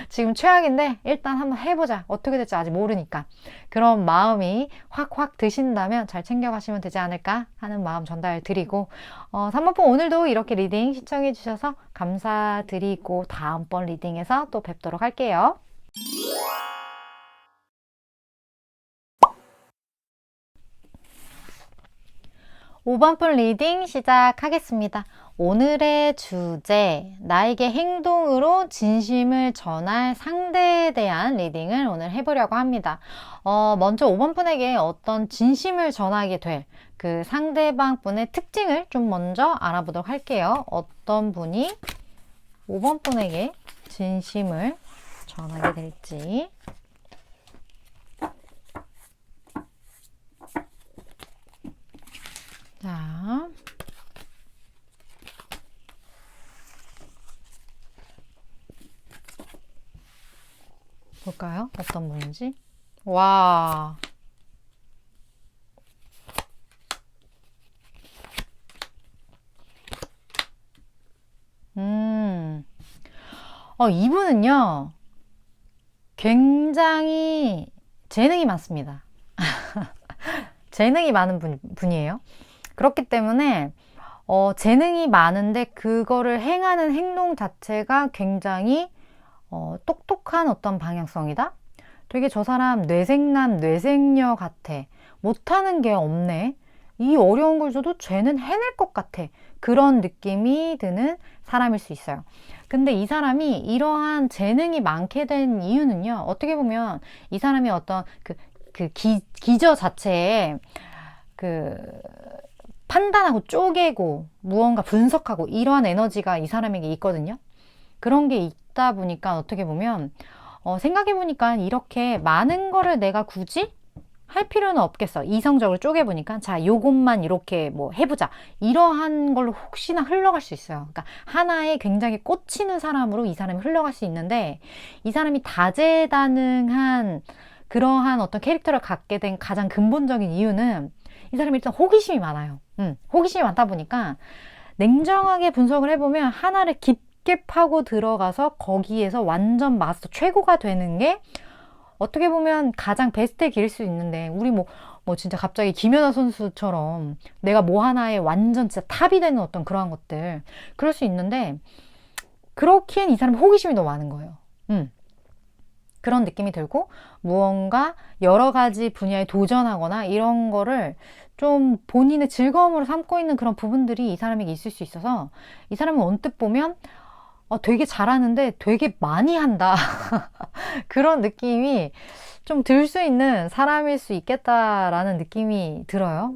지금 최악인데 일단 한번 해보자. 어떻게 될지 아직 모르니까. 그런 마음이 확 드신다면 잘 챙겨가시면 되지 않을까 하는 마음 전달 드리고 3번 분 오늘도 이렇게 리딩 시청해 주셔서 감사드리고 다음번 리딩에서 또 뵙도록 할게요. 5번 분 리딩 시작하겠습니다. 오늘의 주제, 나에게 행동으로 진심을 전할 상대에 대한 리딩을 오늘 해보려고 합니다. 먼저 5번 분에게 어떤 진심을 전하게 될 그 상대방 분의 특징을 좀 먼저 알아보도록 할게요. 어떤 분이 5번 분에게 진심을 전하게 될지. 자, 볼까요? 어떤 분인지. 와. 이분은요, 굉장히 재능이 많습니다. 재능이 많은 분이에요. 그렇기 때문에 재능이 많은데 그거를 행하는 행동 자체가 굉장히 똑똑한 어떤 방향성이다. 되게 저 사람 뇌생남, 뇌생녀 같아. 못하는 게 없네. 이 어려운 걸 줘도 쟤는 해낼 것 같아. 그런 느낌이 드는 사람일 수 있어요. 근데 이 사람이 이러한 재능이 많게 된 이유는요. 어떻게 보면 이 사람이 어떤 기저 자체에 판단하고 쪼개고 무언가 분석하고 이러한 에너지가 이 사람에게 있거든요. 그런 게 있다 보니까 어떻게 보면 생각해보니까 이렇게 많은 거를 내가 굳이 할 필요는 없겠어. 이성적으로 쪼개보니까 자, 요것만 이렇게 뭐 해보자. 이러한 걸로 혹시나 흘러갈 수 있어요. 그러니까 하나에 굉장히 꽂히는 사람으로 이 사람이 흘러갈 수 있는데 이 사람이 다재다능한 그러한 어떤 캐릭터를 갖게 된 가장 근본적인 이유는 이 사람이 일단 호기심이 많아요. 호기심이 많다 보니까 냉정하게 분석을 해보면 하나를 깊게 파고 들어가서 거기에서 완전 마스터 최고가 되는 게 어떻게 보면 가장 베스트의 길일 수 있는데 우리 뭐 진짜 갑자기 김연아 선수처럼 내가 뭐 하나에 완전 진짜 탑이 되는 어떤 그러한 것들 그럴 수 있는데 그렇기엔 이 사람 호기심이 너무 많은 거예요. 그런 느낌이 들고 무언가 여러 가지 분야에 도전하거나 이런 거를 좀 본인의 즐거움으로 삼고 있는 그런 부분들이 이 사람에게 있을 수 있어서 이 사람은 언뜻 보면 되게 잘하는데 되게 많이 한다. 그런 느낌이 좀 들 수 있는 사람일 수 있겠다라는 느낌이 들어요.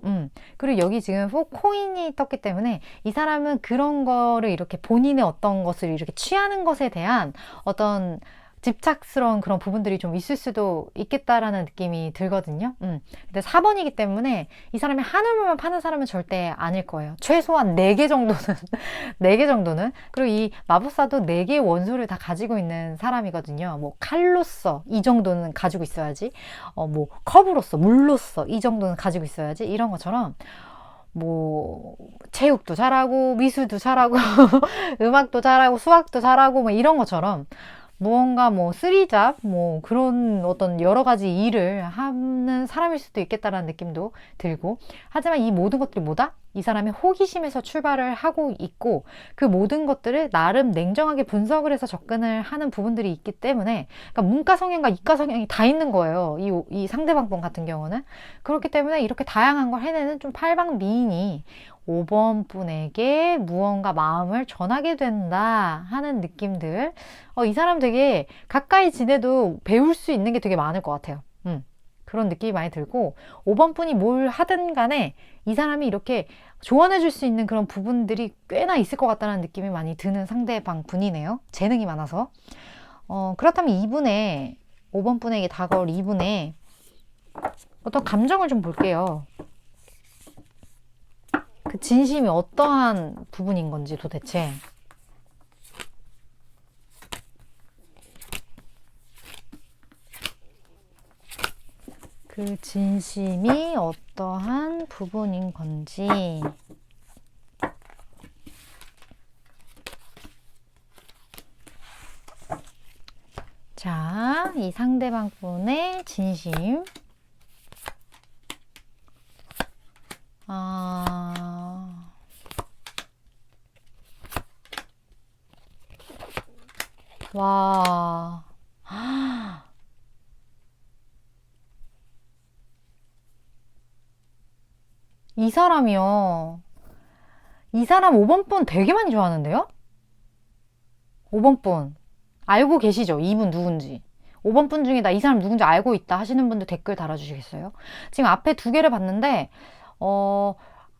그리고 여기 지금 코인이 떴기 때문에 이 사람은 그런 거를 이렇게 본인의 어떤 것을 이렇게 취하는 것에 대한 어떤 집착스러운 그런 부분들이 좀 있을 수도 있겠다라는 느낌이 들거든요. 근데 4번이기 때문에 이 사람이 한우물만 파는 사람은 절대 아닐 거예요. 최소한 4개 정도는 4개 정도는. 그리고 이 마법사도 4개의 원소를 다 가지고 있는 사람이거든요. 뭐 칼로서 이 정도는 가지고 있어야지. 뭐 컵으로서, 물로서 이 정도는 가지고 있어야지. 이런 것처럼 뭐 체육도 잘하고 미술도 잘하고 음악도 잘하고 수학도 잘하고 뭐 이런 것처럼 무언가 뭐 쓰리잡 뭐 그런 어떤 여러 가지 일을 하는 사람일 수도 있겠다라는 느낌도 들고, 하지만 이 모든 것들이 뭐다? 이 사람이 호기심에서 출발을 하고 있고 그 모든 것들을 나름 냉정하게 분석을 해서 접근을 하는 부분들이 있기 때문에, 그러니까 문과 성향과 이과 성향이 다 있는 거예요. 이 상대방 분 같은 경우는. 그렇기 때문에 이렇게 다양한 걸 해내는 좀 팔방미인이 5번 분에게 무언가 마음을 전하게 된다 하는 느낌들. 이 사람 되게 가까이 지내도 배울 수 있는 게 되게 많을 것 같아요. 그런 느낌이 많이 들고, 5번 분이 뭘 하든 간에 이 사람이 이렇게 조언해 줄 수 있는 그런 부분들이 꽤나 있을 것 같다는 느낌이 많이 드는 상대방 분이네요. 재능이 많아서. 그렇다면 이분의 5번 분에게 다가올 이분의 어떤 감정을 좀 볼게요. 그 진심이 어떠한 부분인 건지 도대체. 그 진심이 어떠한 부분인 건지. 자, 이 상대방 분의 진심. 와. 이 사람이요. 이 사람 5번 분 되게 많이 좋아하는데요? 5번 분. 알고 계시죠? 이분 누군지. 5번 분 중에 나 이 사람 누군지 알고 있다 하시는 분들 댓글 달아주시겠어요? 지금 앞에 2개를 봤는데,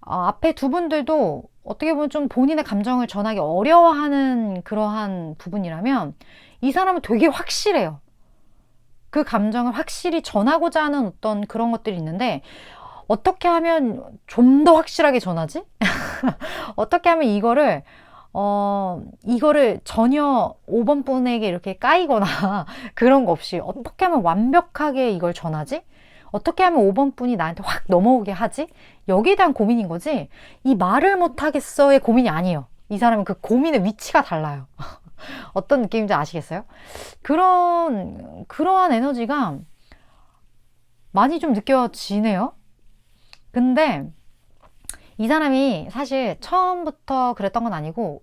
앞에 2분들도 어떻게 보면 좀 본인의 감정을 전하기 어려워하는 그러한 부분이라면, 이 사람은 되게 확실해요. 그 감정을 확실히 전하고자 하는 어떤 그런 것들이 있는데, 어떻게 하면 좀 더 확실하게 전하지? 어떻게 하면 이거를 전혀 5번 분에게 이렇게 까이거나 그런 거 없이 어떻게 하면 완벽하게 이걸 전하지? 어떻게 하면 5번 분이 나한테 확 넘어오게 하지? 여기에 대한 고민인 거지, 이 말을 못하겠어의 고민이 아니에요. 이 사람은 그 고민의 위치가 달라요. 어떤 느낌인지 아시겠어요? 그러한 에너지가 많이 좀 느껴지네요. 근데 이 사람이 사실 처음부터 그랬던 건 아니고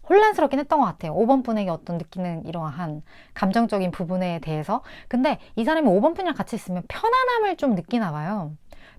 혼란스럽긴 했던 것 같아요. 5번 분에게 어떤 느끼는 이러한 감정적인 부분에 대해서. 근데 이 사람이 5번 분이랑 같이 있으면 편안함을 좀 느끼나 봐요.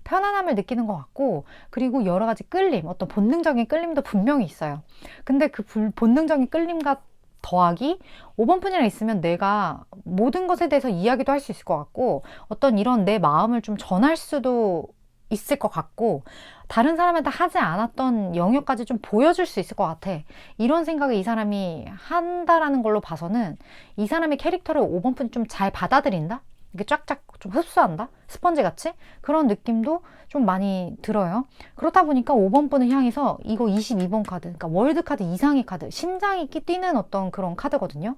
편안함을 느끼는 것 같고, 그리고 여러 가지 끌림, 어떤 본능적인 끌림도 분명히 있어요. 근데 그 본능적인 끌림과 더하기 5번 분이랑 있으면 내가 모든 것에 대해서 이야기도 할 수 있을 것 같고, 어떤 이런 내 마음을 좀 전할 수도 있을 것 같고, 다른 사람한테 하지 않았던 영역까지 좀 보여줄 수 있을 것 같아. 이런 생각을 이 사람이 한다라는 걸로 봐서는 이 사람의 캐릭터를 5번 분이 좀 잘 받아들인다? 이렇게 쫙쫙 좀 흡수한다? 스펀지 같이? 그런 느낌도 좀 많이 들어요. 그렇다 보니까 5번 분을 향해서 이거 22번 카드, 그러니까 월드 카드 이상의 카드, 심장이 뛰는 어떤 그런 카드거든요.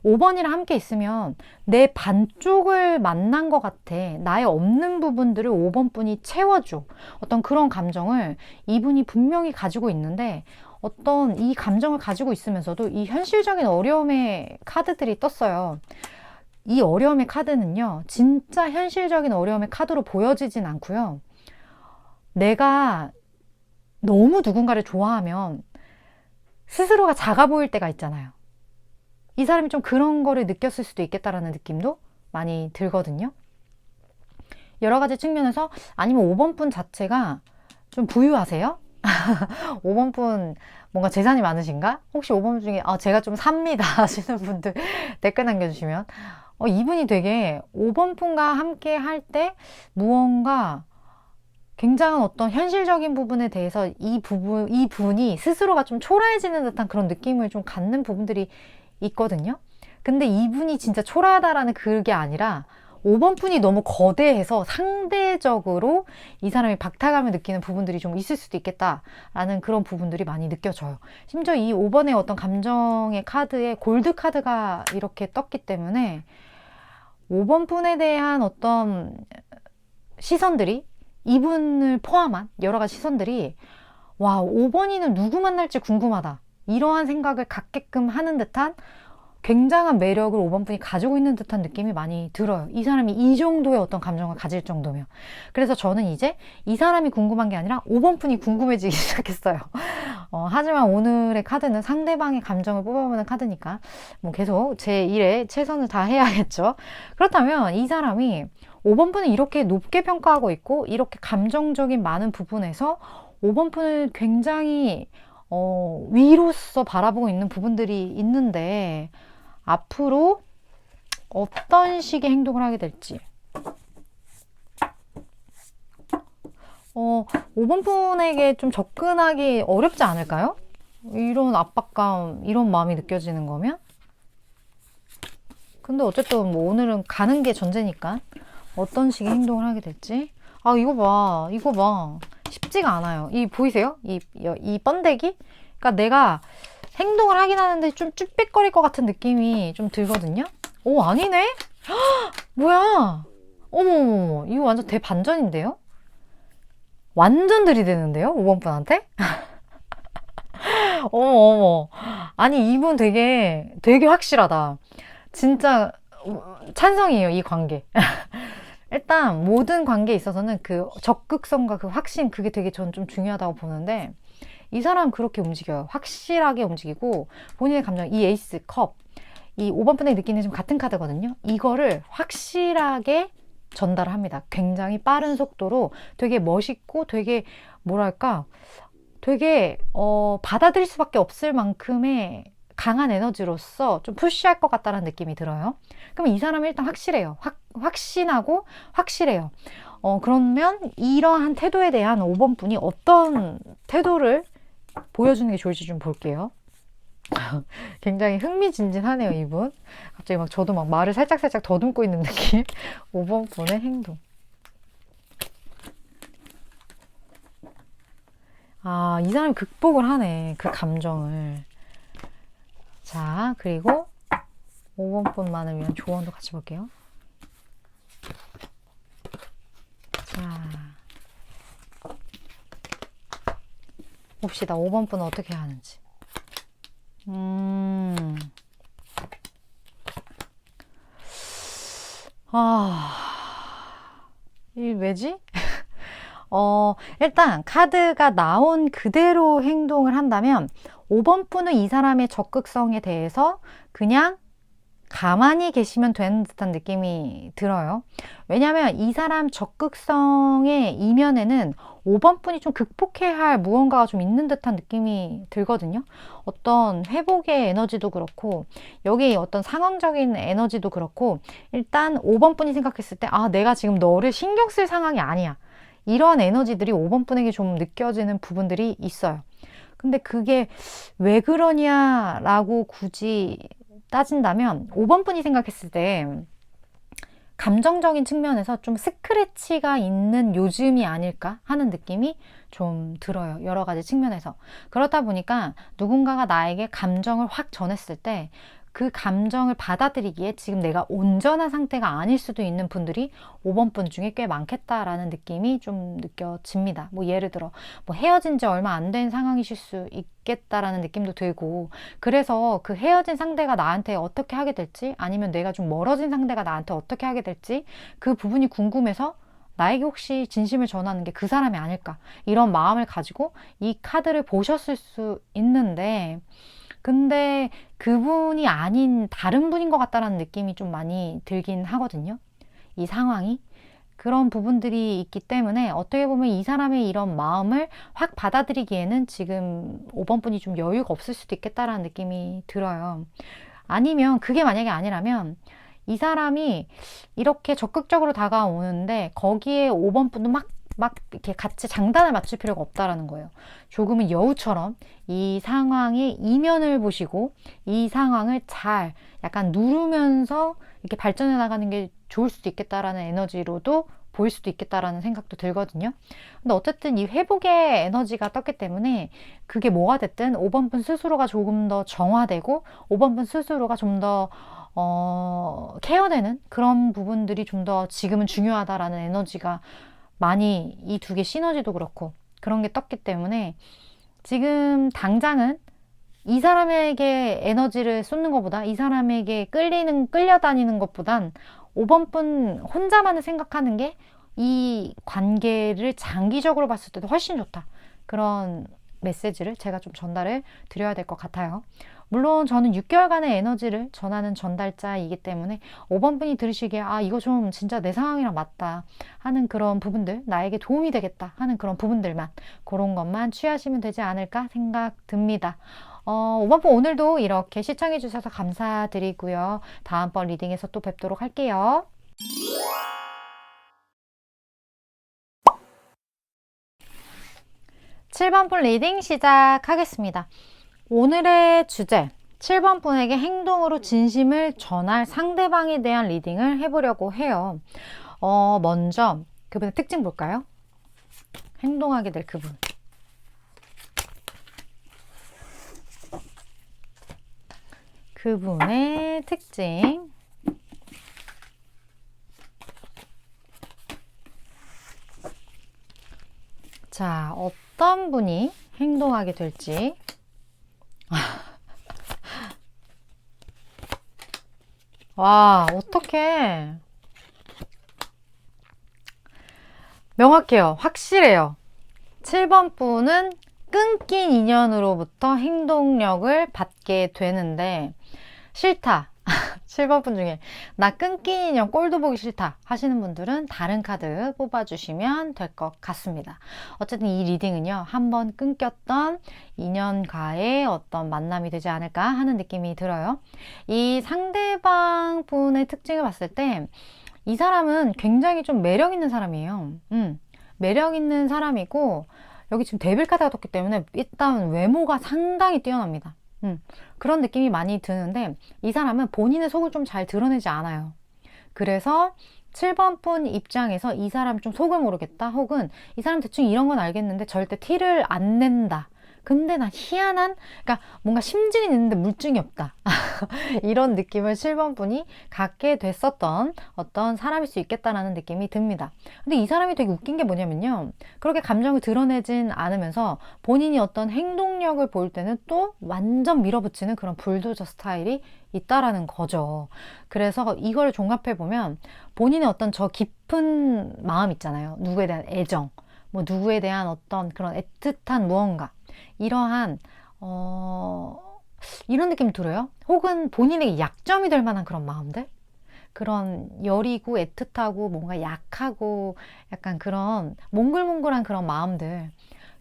5번이랑 함께 있으면 내 반쪽을 만난 것 같아. 나의 없는 부분들을 5번 분이 채워줘. 어떤 그런 감정을 이분이 분명히 가지고 있는데, 어떤 이 감정을 가지고 있으면서도 이 현실적인 어려움의 카드들이 떴어요. 이 어려움의 카드는요, 진짜 현실적인 어려움의 카드로 보여지진 않고요. 내가 너무 누군가를 좋아하면 스스로가 작아 보일 때가 있잖아요. 이 사람이 좀 그런 거를 느꼈을 수도 있겠다라는 느낌도 많이 들거든요. 여러 가지 측면에서, 아니면 5번 분 자체가 좀 부유하세요? 5번 분 뭔가 재산이 많으신가? 혹시 5번 분 중에 제가 좀 삽니다 하시는 분들 댓글 남겨주시면 이분이 되게 5번 분과 함께 할 때 무언가 굉장한 어떤 현실적인 부분에 대해서 이 분이 스스로가 좀 초라해지는 듯한 그런 느낌을 좀 갖는 부분들이 있거든요. 근데 이분이 진짜 초라하다라는 그게 아니라 5번 분이 너무 거대해서 상대적으로 이 사람이 박탈감을 느끼는 부분들이 좀 있을 수도 있겠다라는 그런 부분들이 많이 느껴져요. 심지어 이 5번의 어떤 감정의 카드에 골드 카드가 이렇게 떴기 때문에 5번 분에 대한 어떤 시선들이, 이분을 포함한 여러 가지 시선들이 와, 5번이는 누구 만날지 궁금하다, 이러한 생각을 갖게끔 하는 듯한 굉장한 매력을 5번 분이 가지고 있는 듯한 느낌이 많이 들어요. 이 사람이 이 정도의 어떤 감정을 가질 정도면. 그래서 저는 이제 이 사람이 궁금한 게 아니라 5번 분이 궁금해지기 시작했어요. 하지만 오늘의 카드는 상대방의 감정을 뽑아보는 카드니까 뭐 계속 제 일에 최선을 다해야겠죠. 그렇다면 이 사람이 5번 분은 이렇게 높게 평가하고 있고 이렇게 감정적인 많은 부분에서 5번 분을 굉장히 위로서 바라보고 있는 부분들이 있는데 앞으로 어떤 식의 행동을 하게 될지. 5번 분에게 좀 접근하기 어렵지 않을까요? 이런 압박감, 이런 마음이 느껴지는 거면? 근데 어쨌든 뭐 오늘은 가는 게 전제니까 어떤 식의 행동을 하게 될지. 이거 봐. 이거 봐. 쉽지가 않아요. 보이세요? 이 번데기? 그러니까 내가 행동을 하긴 하는데 좀 쭈뼛거릴 것 같은 느낌이 좀 들거든요? 오, 아니네? 뭐야? 어머머머, 이거 완전 대반전인데요? 완전 들이대는데요? 5번 분한테? 어머. 아니, 이분 되게 확실하다. 진짜 찬성이에요, 이 관계. 일단 모든 관계에 있어서는 그 적극성과 그 확신, 그게 되게 전 좀 중요하다고 보는데 이 사람 그렇게 움직여요. 확실하게 움직이고 본인의 감정, 이 에이스 컵, 이 5번 분의 느끼는 지금 같은 카드거든요. 이거를 확실하게 전달을 합니다. 굉장히 빠른 속도로 되게 멋있고 되게 뭐랄까 되게 받아들일 수밖에 없을 만큼의 강한 에너지로서 좀 푸시할 것 같다는 느낌이 들어요. 그럼 이 사람은 일단 확실해요. 확신하고 확실해요. 그러면 이러한 태도에 대한 5번 분이 어떤 태도를 보여주는 게 좋을지 좀 볼게요. 굉장히 흥미진진하네요, 이분. 갑자기 막 저도 막 말을 살짝 더듬고 있는 느낌. 5번 분의 행동. 이 사람이 극복을 하네, 그 감정을. 자, 그리고 5번 분만을 위한 조언도 같이 볼게요. 자, 봅시다. 5번 분은 어떻게 하는지. 이 왜지? 일단 카드가 나온 그대로 행동을 한다면 5번 분은 이 사람의 적극성에 대해서 그냥 가만히 계시면 되는 듯한 느낌이 들어요. 왜냐하면 이 사람 적극성의 이면에는 5번 분이 좀 극복해야 할 무언가가 좀 있는 듯한 느낌이 들거든요. 어떤 회복의 에너지도 그렇고 여기 어떤 상황적인 에너지도 그렇고 일단 5번 분이 생각했을 때 내가 지금 너를 신경 쓸 상황이 아니야. 이런 에너지들이 5번 분에게 좀 느껴지는 부분들이 있어요. 근데 그게 왜 그러냐라고 굳이 따진다면 5번 분이 생각했을 때 감정적인 측면에서 좀 스크래치가 있는 요즘이 아닐까 하는 느낌이 좀 들어요. 여러 가지 측면에서. 그렇다 보니까 누군가가 나에게 감정을 확 전했을 때 그 감정을 받아들이기에 지금 내가 온전한 상태가 아닐 수도 있는 분들이 5번 분 중에 꽤 많겠다라는 느낌이 좀 느껴집니다. 뭐 예를 들어 뭐 헤어진 지 얼마 안 된 상황이실 수 있겠다라는 느낌도 들고 그래서 그 헤어진 상대가 나한테 어떻게 하게 될지 아니면 내가 좀 멀어진 상대가 나한테 어떻게 하게 될지 그 부분이 궁금해서 나에게 혹시 진심을 전하는 게 그 사람이 아닐까 이런 마음을 가지고 이 카드를 보셨을 수 있는데 근데 그분이 아닌 다른 분인 것 같다라는 느낌이 좀 많이 들긴 하거든요. 이 상황이. 그런 부분들이 있기 때문에 어떻게 보면 이 사람의 이런 마음을 확 받아들이기에는 지금 5번 분이 좀 여유가 없을 수도 있겠다라는 느낌이 들어요. 아니면 그게 만약에 아니라면 이 사람이 이렇게 적극적으로 다가오는데 거기에 5번 분도 막 이렇게 같이 장단을 맞출 필요가 없다라는 거예요. 조금은 여우처럼 이 상황의 이면을 보시고 이 상황을 잘 약간 누르면서 이렇게 발전해 나가는 게 좋을 수도 있겠다라는 에너지로도 보일 수도 있겠다라는 생각도 들거든요. 근데 어쨌든 이 회복의 에너지가 떴기 때문에 그게 뭐가 됐든 5번 분 스스로가 조금 더 정화되고 5번 분 스스로가 좀 더 케어되는 그런 부분들이 좀 더 지금은 중요하다라는 에너지가 많이 이 두 개 시너지도 그렇고 그런 게 떴기 때문에 지금 당장은 이 사람에게 에너지를 쏟는 것보다 이 사람에게 끌려다니는 것보단 5번 분 혼자만을 생각하는 게 이 관계를 장기적으로 봤을 때도 훨씬 좋다. 그런 메시지를 제가 좀 전달을 드려야 될 것 같아요. 물론 저는 6개월간의 에너지를 전하는 전달자이기 때문에 5번 분이 들으시기에 아 이거 좀 진짜 내 상황이랑 맞다 하는 그런 부분들, 나에게 도움이 되겠다 하는 그런 부분들만, 그런 것만 취하시면 되지 않을까 생각 듭니다. 5번 분 오늘도 이렇게 시청해 주셔서 감사드리고요. 다음번 리딩에서 또 뵙도록 할게요. 7번 분 리딩 시작하겠습니다. 오늘의 주제, 7번 분에게 행동으로 진심을 전할 상대방에 대한 리딩을 해보려고 해요. 먼저 그분의 특징 볼까요? 행동하게 될 그분. 그분의 특징. 자, 어떤 분이 행동하게 될지. 와, 어떡해. 명확해요. 확실해요. 7번 분은 끊긴 인연으로부터 행동력을 받게 되는데 싫다. 7번 분 중에 나 끊긴 인연 꼴도 보기 싫다 하시는 분들은 다른 카드 뽑아주시면 될 것 같습니다. 어쨌든 이 리딩은요, 한번 끊겼던 인연과의 어떤 만남이 되지 않을까 하는 느낌이 들어요. 이 상대방 분의 특징을 봤을 때 이 사람은 굉장히 좀 매력 있는 사람이에요. 매력 있는 사람이고 여기 지금 데빌 카드가 떴기 때문에 일단 외모가 상당히 뛰어납니다. 그런 느낌이 많이 드는데 이 사람은 본인의 속을 좀 잘 드러내지 않아요. 그래서 7번 분 입장에서 이 사람 좀 속을 모르겠다, 혹은 이 사람 대충 이런 건 알겠는데 절대 티를 안 낸다. 근데 난 희한한, 그러니까 뭔가 심증이 있는데 물증이 없다. 이런 느낌을 7번 분이 갖게 됐었던 어떤 사람일 수 있겠다라는 느낌이 듭니다. 근데 이 사람이 되게 웃긴 게 뭐냐면요, 그렇게 감정을 드러내진 않으면서 본인이 어떤 행동력을 보일 때는 또 완전 밀어붙이는 그런 불도저 스타일이 있다라는 거죠. 그래서 이걸 종합해 보면 본인의 어떤 저 깊은 마음 있잖아요. 누구에 대한 애정, 뭐 누구에 대한 어떤 그런 애틋한 무언가, 이러한 이런 느낌이 들어요. 혹은 본인에게 약점이 될 만한 그런 마음들, 그런 여리고 애틋하고 뭔가 약하고 약간 그런 몽글몽글한 그런 마음들,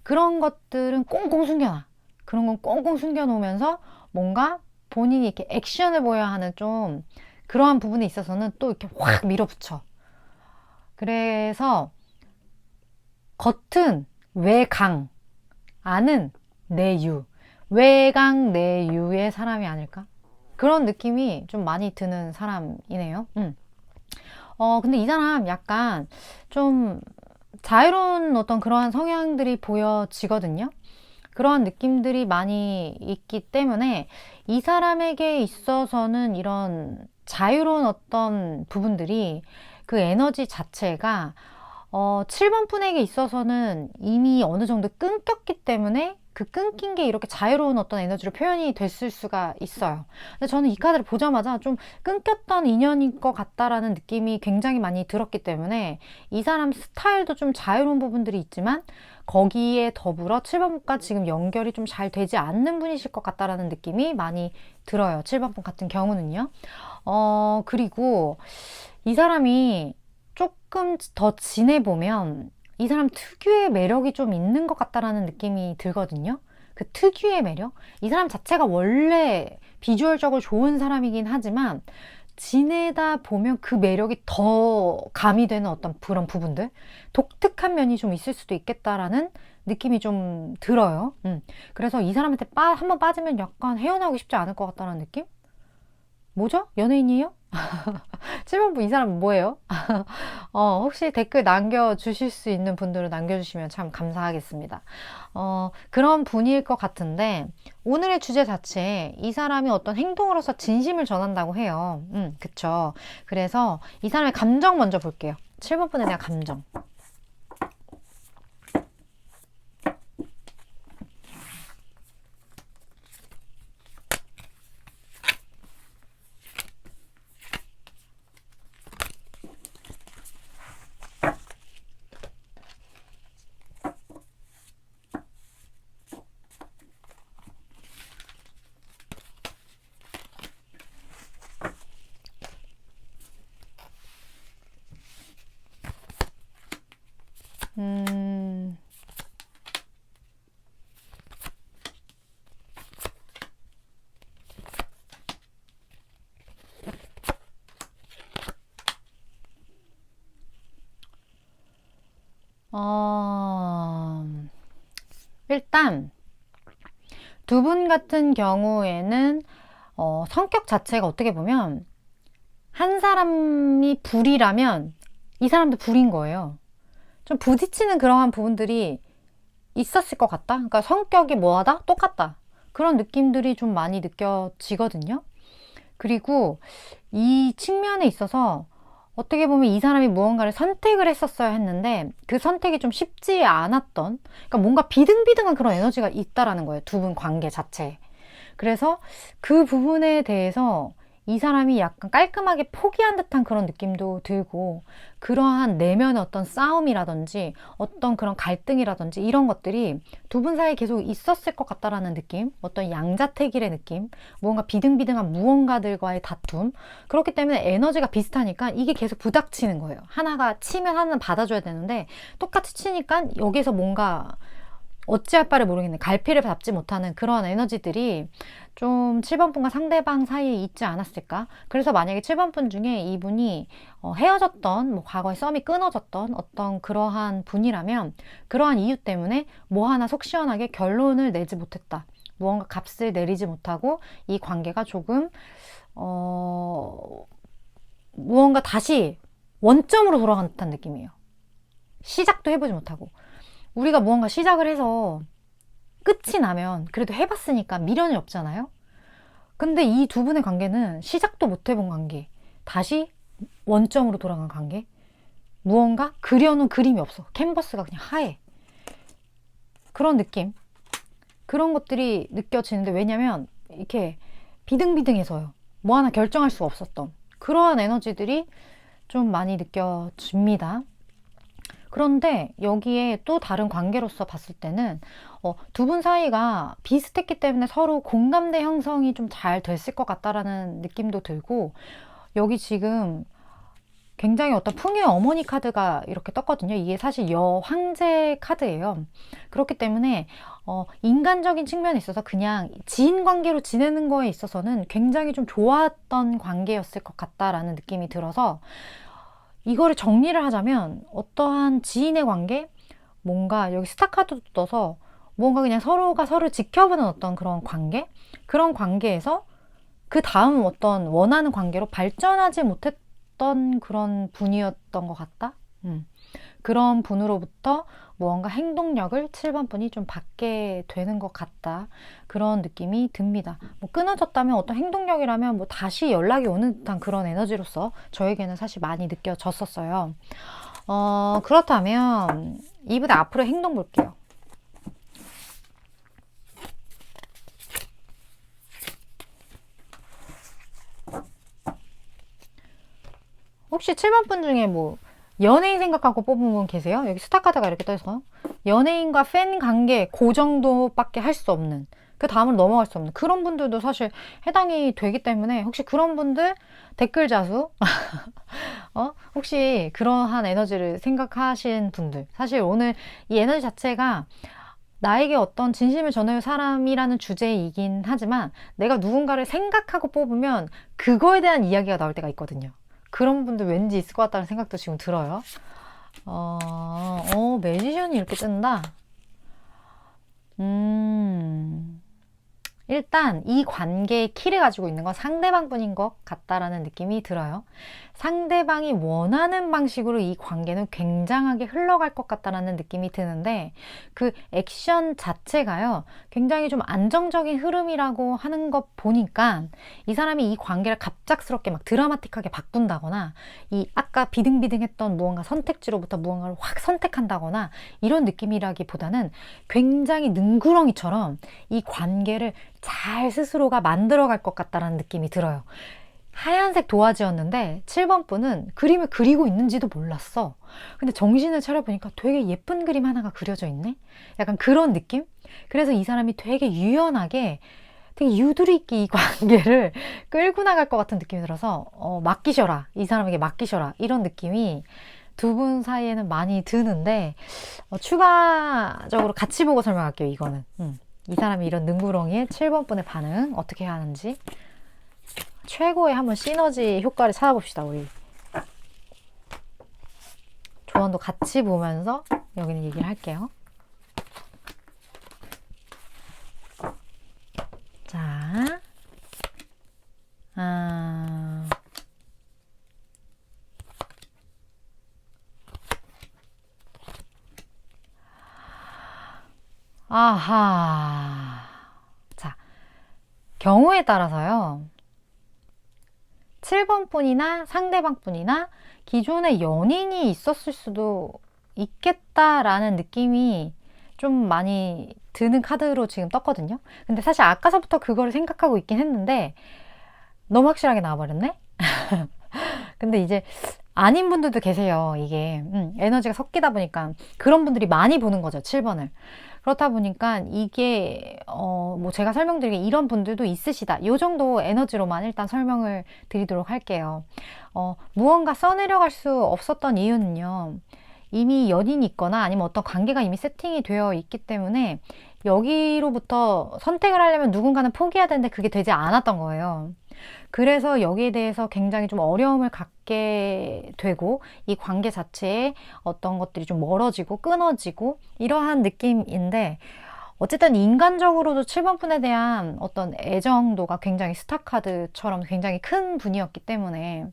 그런 것들은 꽁꽁 숨겨놔. 그런 건 꽁꽁 숨겨놓으면서 뭔가 본인이 이렇게 액션을 보여야 하는 좀 그러한 부분에 있어서는 또 이렇게 확 밀어붙여. 그래서 겉은 외강, 안은 내유, 외강 내유의 사람이 아닐까? 그런 느낌이 좀 많이 드는 사람이네요. 근데 이 사람 약간 좀 자유로운 어떤 그러한 성향들이 보여지거든요. 그러한 느낌들이 많이 있기 때문에 이 사람에게 있어서는 이런 자유로운 어떤 부분들이, 그 에너지 자체가 7번 분에게 있어서는 이미 어느 정도 끊겼기 때문에 그 끊긴 게 이렇게 자유로운 어떤 에너지로 표현이 됐을 수가 있어요. 근데 저는 이 카드를 보자마자 좀 끊겼던 인연인 것 같다라는 느낌이 굉장히 많이 들었기 때문에 이 사람 스타일도 좀 자유로운 부분들이 있지만 거기에 더불어 7번 분과 지금 연결이 좀 잘 되지 않는 분이실 것 같다라는 느낌이 많이 들어요. 7번 분 같은 경우는요. 그리고 이 사람이 조금 더 지내보면 이 사람 특유의 매력이 좀 있는 것 같다라는 느낌이 들거든요. 그 특유의 매력? 이 사람 자체가 원래 비주얼적으로 좋은 사람이긴 하지만 지내다 보면 그 매력이 더 가미되는 어떤 그런 부분들, 독특한 면이 좀 있을 수도 있겠다라는 느낌이 좀 들어요. 그래서 이 사람한테 한번 빠지면 약간 헤어나오기 쉽지 않을 것 같다는 느낌? 뭐죠? 연예인이에요? 7번부 이 사람 뭐예요? 혹시 댓글 남겨주실 수 있는 분들은 남겨주시면 참 감사하겠습니다. 그런 분일 것 같은데, 오늘의 주제 자체에 이 사람이 어떤 행동으로서 진심을 전한다고 해요. 그쵸. 그래서 이 사람의 감정 먼저 볼게요. 7번분에 대한 감정. 음, 어, 일단 두 분 같은 경우에는 성격 자체가 어떻게 보면 한 사람이 불이라면 이 사람도 불인 거예요. 좀 부딪히는 그러한 부분들이 있었을 것 같다. 그러니까 성격이 뭐하다? 똑같다. 그런 느낌들이 좀 많이 느껴지거든요. 그리고 이 측면에 있어서 어떻게 보면 이 사람이 무언가를 선택을 했었어야 했는데 그 선택이 좀 쉽지 않았던, 그러니까 뭔가 비등비등한 그런 에너지가 있다라는 거예요. 두 분 관계 자체에. 그래서 그 부분에 대해서 이 사람이 약간 깔끔하게 포기한 듯한 그런 느낌도 들고, 그러한 내면의 어떤 싸움이라든지 어떤 그런 갈등이라든지 이런 것들이 두 분 사이에 계속 있었을 것 같다라는 느낌, 어떤 양자택일의 느낌, 무언가 비등비등한 무언가들과의 다툼. 그렇기 때문에 에너지가 비슷하니까 이게 계속 부닥치는 거예요. 하나가 치면 하나는 받아줘야 되는데 똑같이 치니까 여기서 뭔가 어찌할 바를 모르겠네. 갈피를 잡지 못하는 그런 에너지들이 좀 7번 분과 상대방 사이에 있지 않았을까? 그래서 만약에 7번 분 중에 이분이 헤어졌던, 뭐 과거에 썸이 끊어졌던 어떤 그러한 분이라면 그러한 이유 때문에 뭐 하나 속 시원하게 결론을 내지 못했다. 무언가 값을 내리지 못하고 이 관계가 조금 무언가 다시 원점으로 돌아간 듯한 느낌이에요. 시작도 해보지 못하고. 우리가 무언가 시작을 해서 끝이 나면 그래도 해봤으니까 미련이 없잖아요. 근데 이 두 분의 관계는 시작도 못 해본 관계, 다시 원점으로 돌아간 관계, 무언가 그려놓은 그림이 없어. 캔버스가 그냥 하얘. 그런 느낌, 그런 것들이 느껴지는데, 왜냐면 이렇게 비등비등해서요. 뭐 하나 결정할 수가 없었던 그러한 에너지들이 좀 많이 느껴집니다. 그런데 여기에 또 다른 관계로서 봤을 때는 두 분 사이가 비슷했기 때문에 서로 공감대 형성이 좀 잘 됐을 것 같다라는 느낌도 들고, 여기 지금 굉장히 어떤 풍요의 어머니 카드가 이렇게 떴거든요. 이게 사실 여황제 카드예요. 그렇기 때문에 인간적인 측면에 있어서 그냥 지인 관계로 지내는 거에 있어서는 굉장히 좀 좋았던 관계였을 것 같다라는 느낌이 들어서, 이거를 정리를 하자면 어떠한 지인의 관계, 뭔가 여기 스타카드도 떠서 뭔가 그냥 서로가 서로를 지켜보는 어떤 그런 관계, 그런 관계에서 그 다음 어떤 원하는 관계로 발전하지 못했던 그런 분이었던 것 같다. 그런 분으로부터 무언가 행동력을 7번 분이 좀 받게 되는 것 같다. 그런 느낌이 듭니다. 뭐 끊어졌다면 어떤 행동력이라면 뭐 다시 연락이 오는 듯한 그런 에너지로서 저에게는 사실 많이 느껴졌었어요. 그렇다면 이분의 앞으로의 행동 볼게요. 혹시 7번 분 중에 뭐 연예인 생각하고 뽑은 분 계세요? 여기 스타 카드가 이렇게 떠있어요. 연예인과 팬 관계 그 정도밖에 할 수 없는 그 다음으로 넘어갈 수 없는 그런 분들도 사실 해당이 되기 때문에 혹시 그런 분들 댓글 자수 혹시 그러한 에너지를 생각하신 분들 사실 오늘 이 에너지 자체가 나에게 어떤 진심을 전해줄 사람이라는 주제이긴 하지만 내가 누군가를 생각하고 뽑으면 그거에 대한 이야기가 나올 때가 있거든요. 그런 분들 왠지 있을 것 같다는 생각도 지금 들어요. 매지션이 이렇게 뜬다. 일단 이 관계의 키를 가지고 있는 건 상대방 분인 것 같다라는 느낌이 들어요. 상대방이 원하는 방식으로 이 관계는 굉장하게 흘러갈 것 같다라는 느낌이 드는데 그 액션 자체가요. 굉장히 좀 안정적인 흐름이라고 하는 것 보니까 이 사람이 이 관계를 갑작스럽게 막 드라마틱하게 바꾼다거나 이 아까 비등비등했던 무언가 선택지로부터 무언가를 확 선택한다거나 이런 느낌이라기보다는 굉장히 능구렁이처럼 이 관계를 잘 스스로가 만들어갈 것 같다는 느낌이 들어요. 하얀색 도화지였는데 7번 분은 그림을 그리고 있는지도 몰랐어. 근데 정신을 차려보니까 되게 예쁜 그림 하나가 그려져 있네? 약간 그런 느낌? 그래서 이 사람이 되게 유연하게 되게 유두리 있게 이 관계를 끌고 나갈 것 같은 느낌이 들어서 맡기셔라. 이 사람에게 맡기셔라. 이런 느낌이 두 분 사이에는 많이 드는데 추가적으로 같이 보고 설명할게요. 이거는. 이 사람이 이런 능구렁이에 7번 분의 반응 어떻게 해야 하는지 최고의 한번 시너지 효과를 찾아봅시다. 우리 조언도 같이 보면서 여기는 얘기를 할게요. 자, 아하. 자, 경우에 따라서요. 7번 분이나 상대방 분이나 기존에 연인이 있었을 수도 있겠다라는 느낌이 좀 많이 드는 카드로 지금 떴거든요. 근데 사실 아까서부터 그거를 생각하고 있긴 했는데 너무 확실하게 나와버렸네? 근데 이제 아닌 분들도 계세요. 이게 에너지가 섞이다 보니까 그런 분들이 많이 보는 거죠. 7번을. 그렇다 보니까 이게 뭐 제가 설명드리게 이런 분들도 있으시다. 이 정도 에너지로만 일단 설명을 드리도록 할게요. 무언가 써내려갈 수 없었던 이유는요. 이미 연인이 있거나 아니면 어떤 관계가 이미 세팅이 되어 있기 때문에 여기로부터 선택을 하려면 누군가는 포기해야 되는데 그게 되지 않았던 거예요. 그래서 여기에 대해서 굉장히 좀 어려움을 갖게 되고 이 관계 자체에 어떤 것들이 좀 멀어지고 끊어지고 이러한 느낌인데 어쨌든 인간적으로도 7번 분에 대한 어떤 애정도가 굉장히 스타카드처럼 굉장히 큰 분이었기 때문에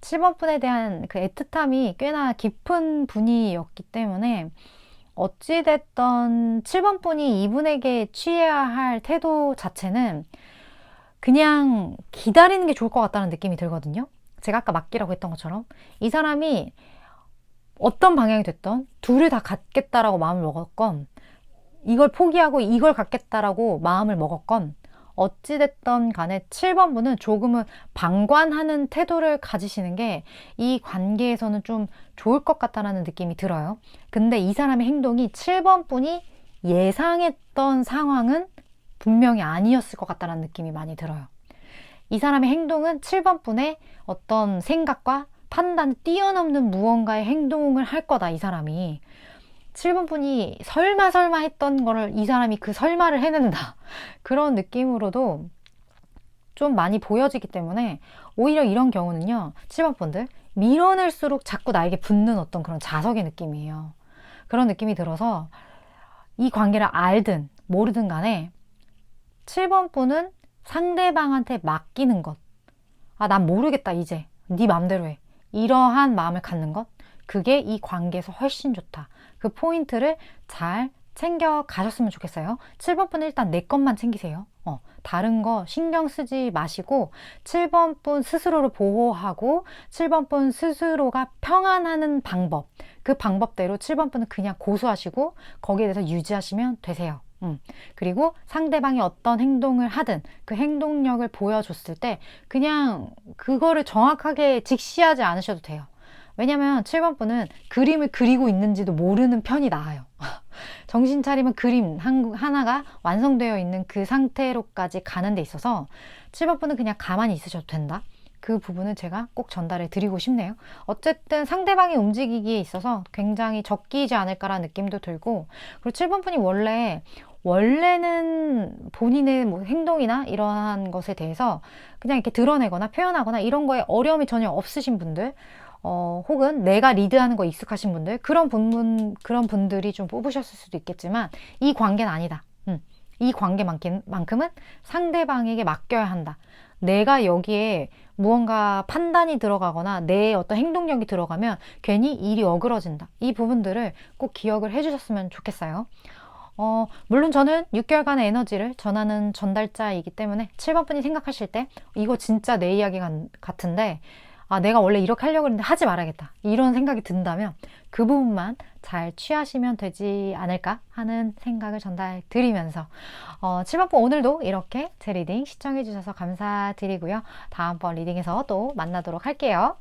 7번 분에 대한 그 애틋함이 꽤나 깊은 분이었기 때문에 어찌됐던 7번 분이 이분에게 취해야 할 태도 자체는 그냥 기다리는 게 좋을 것 같다는 느낌이 들거든요. 제가 아까 맡기라고 했던 것처럼 이 사람이 어떤 방향이 됐던 둘을 다 갖겠다라고 마음을 먹었건 이걸 포기하고 이걸 갖겠다라고 마음을 먹었건 어찌됐던 간에 7번 분은 조금은 방관하는 태도를 가지시는 게 이 관계에서는 좀 좋을 것 같다는 느낌이 들어요. 근데 이 사람의 행동이 7번 분이 예상했던 상황은 분명히 아니었을 것 같다는 느낌이 많이 들어요. 이 사람의 행동은 7번 분의 어떤 생각과 판단을 뛰어넘는 무언가의 행동을 할 거다, 이 사람이. 7번 분이 설마 했던 거를 이 사람이 그 설마를 해낸다. 그런 느낌으로도 좀 많이 보여지기 때문에 오히려 이런 경우는요. 7번 분들 밀어낼수록 자꾸 나에게 붙는 어떤 그런 자석의 느낌이에요. 그런 느낌이 들어서 이 관계를 알든 모르든 간에 7번 분은 상대방한테 맡기는 것. 난 모르겠다, 이제. 네 맘대로 해. 이러한 마음을 갖는 것. 그게 이 관계에서 훨씬 좋다. 그 포인트를 잘 챙겨 가셨으면 좋겠어요. 7번 분은 일단 내 것만 챙기세요. 다른 거 신경 쓰지 마시고 7번 분 스스로를 보호하고 7번 분 스스로가 평안하는 방법. 그 방법대로 7번 분은 그냥 고수하시고 거기에 대해서 유지하시면 되세요. 그리고 상대방이 어떤 행동을 하든 그 행동력을 보여줬을 때 그냥 그거를 정확하게 직시하지 않으셔도 돼요. 왜냐면 7번 분은 그림을 그리고 있는지도 모르는 편이 나아요. 정신 차리면 그림 하나가 완성되어 있는 그 상태로까지 가는 데 있어서 7번 분은 그냥 가만히 있으셔도 된다. 그 부분을 제가 꼭 전달해 드리고 싶네요. 어쨌든 상대방이 움직이기에 있어서 굉장히 적기이지 않을까라는 느낌도 들고, 그리고 7번 분이 원래는 본인의 뭐 행동이나 이러한 것에 대해서 그냥 이렇게 드러내거나 표현하거나 이런 거에 어려움이 전혀 없으신 분들, 혹은 내가 리드하는 거 익숙하신 분들, 그런 분들이 좀 뽑으셨을 수도 있겠지만, 이 관계는 아니다. 이 관계만큼은 상대방에게 맡겨야 한다. 내가 여기에 무언가 판단이 들어가거나 내 어떤 행동력이 들어가면 괜히 일이 어그러진다. 이 부분들을 꼭 기억을 해주셨으면 좋겠어요. 물론 저는 6개월간의 에너지를 전하는 전달자이기 때문에 7번 분이 생각하실 때 이거 진짜 내 이야기 같은데, 아, 내가 원래 이렇게 하려고 했는데 하지 말아야겠다, 이런 생각이 든다면 그 부분만 잘 취하시면 되지 않을까 하는 생각을 전달 드리면서 7번 분 오늘도 이렇게 제 리딩 시청해 주셔서 감사드리고요. 다음번 리딩에서 또 만나도록 할게요.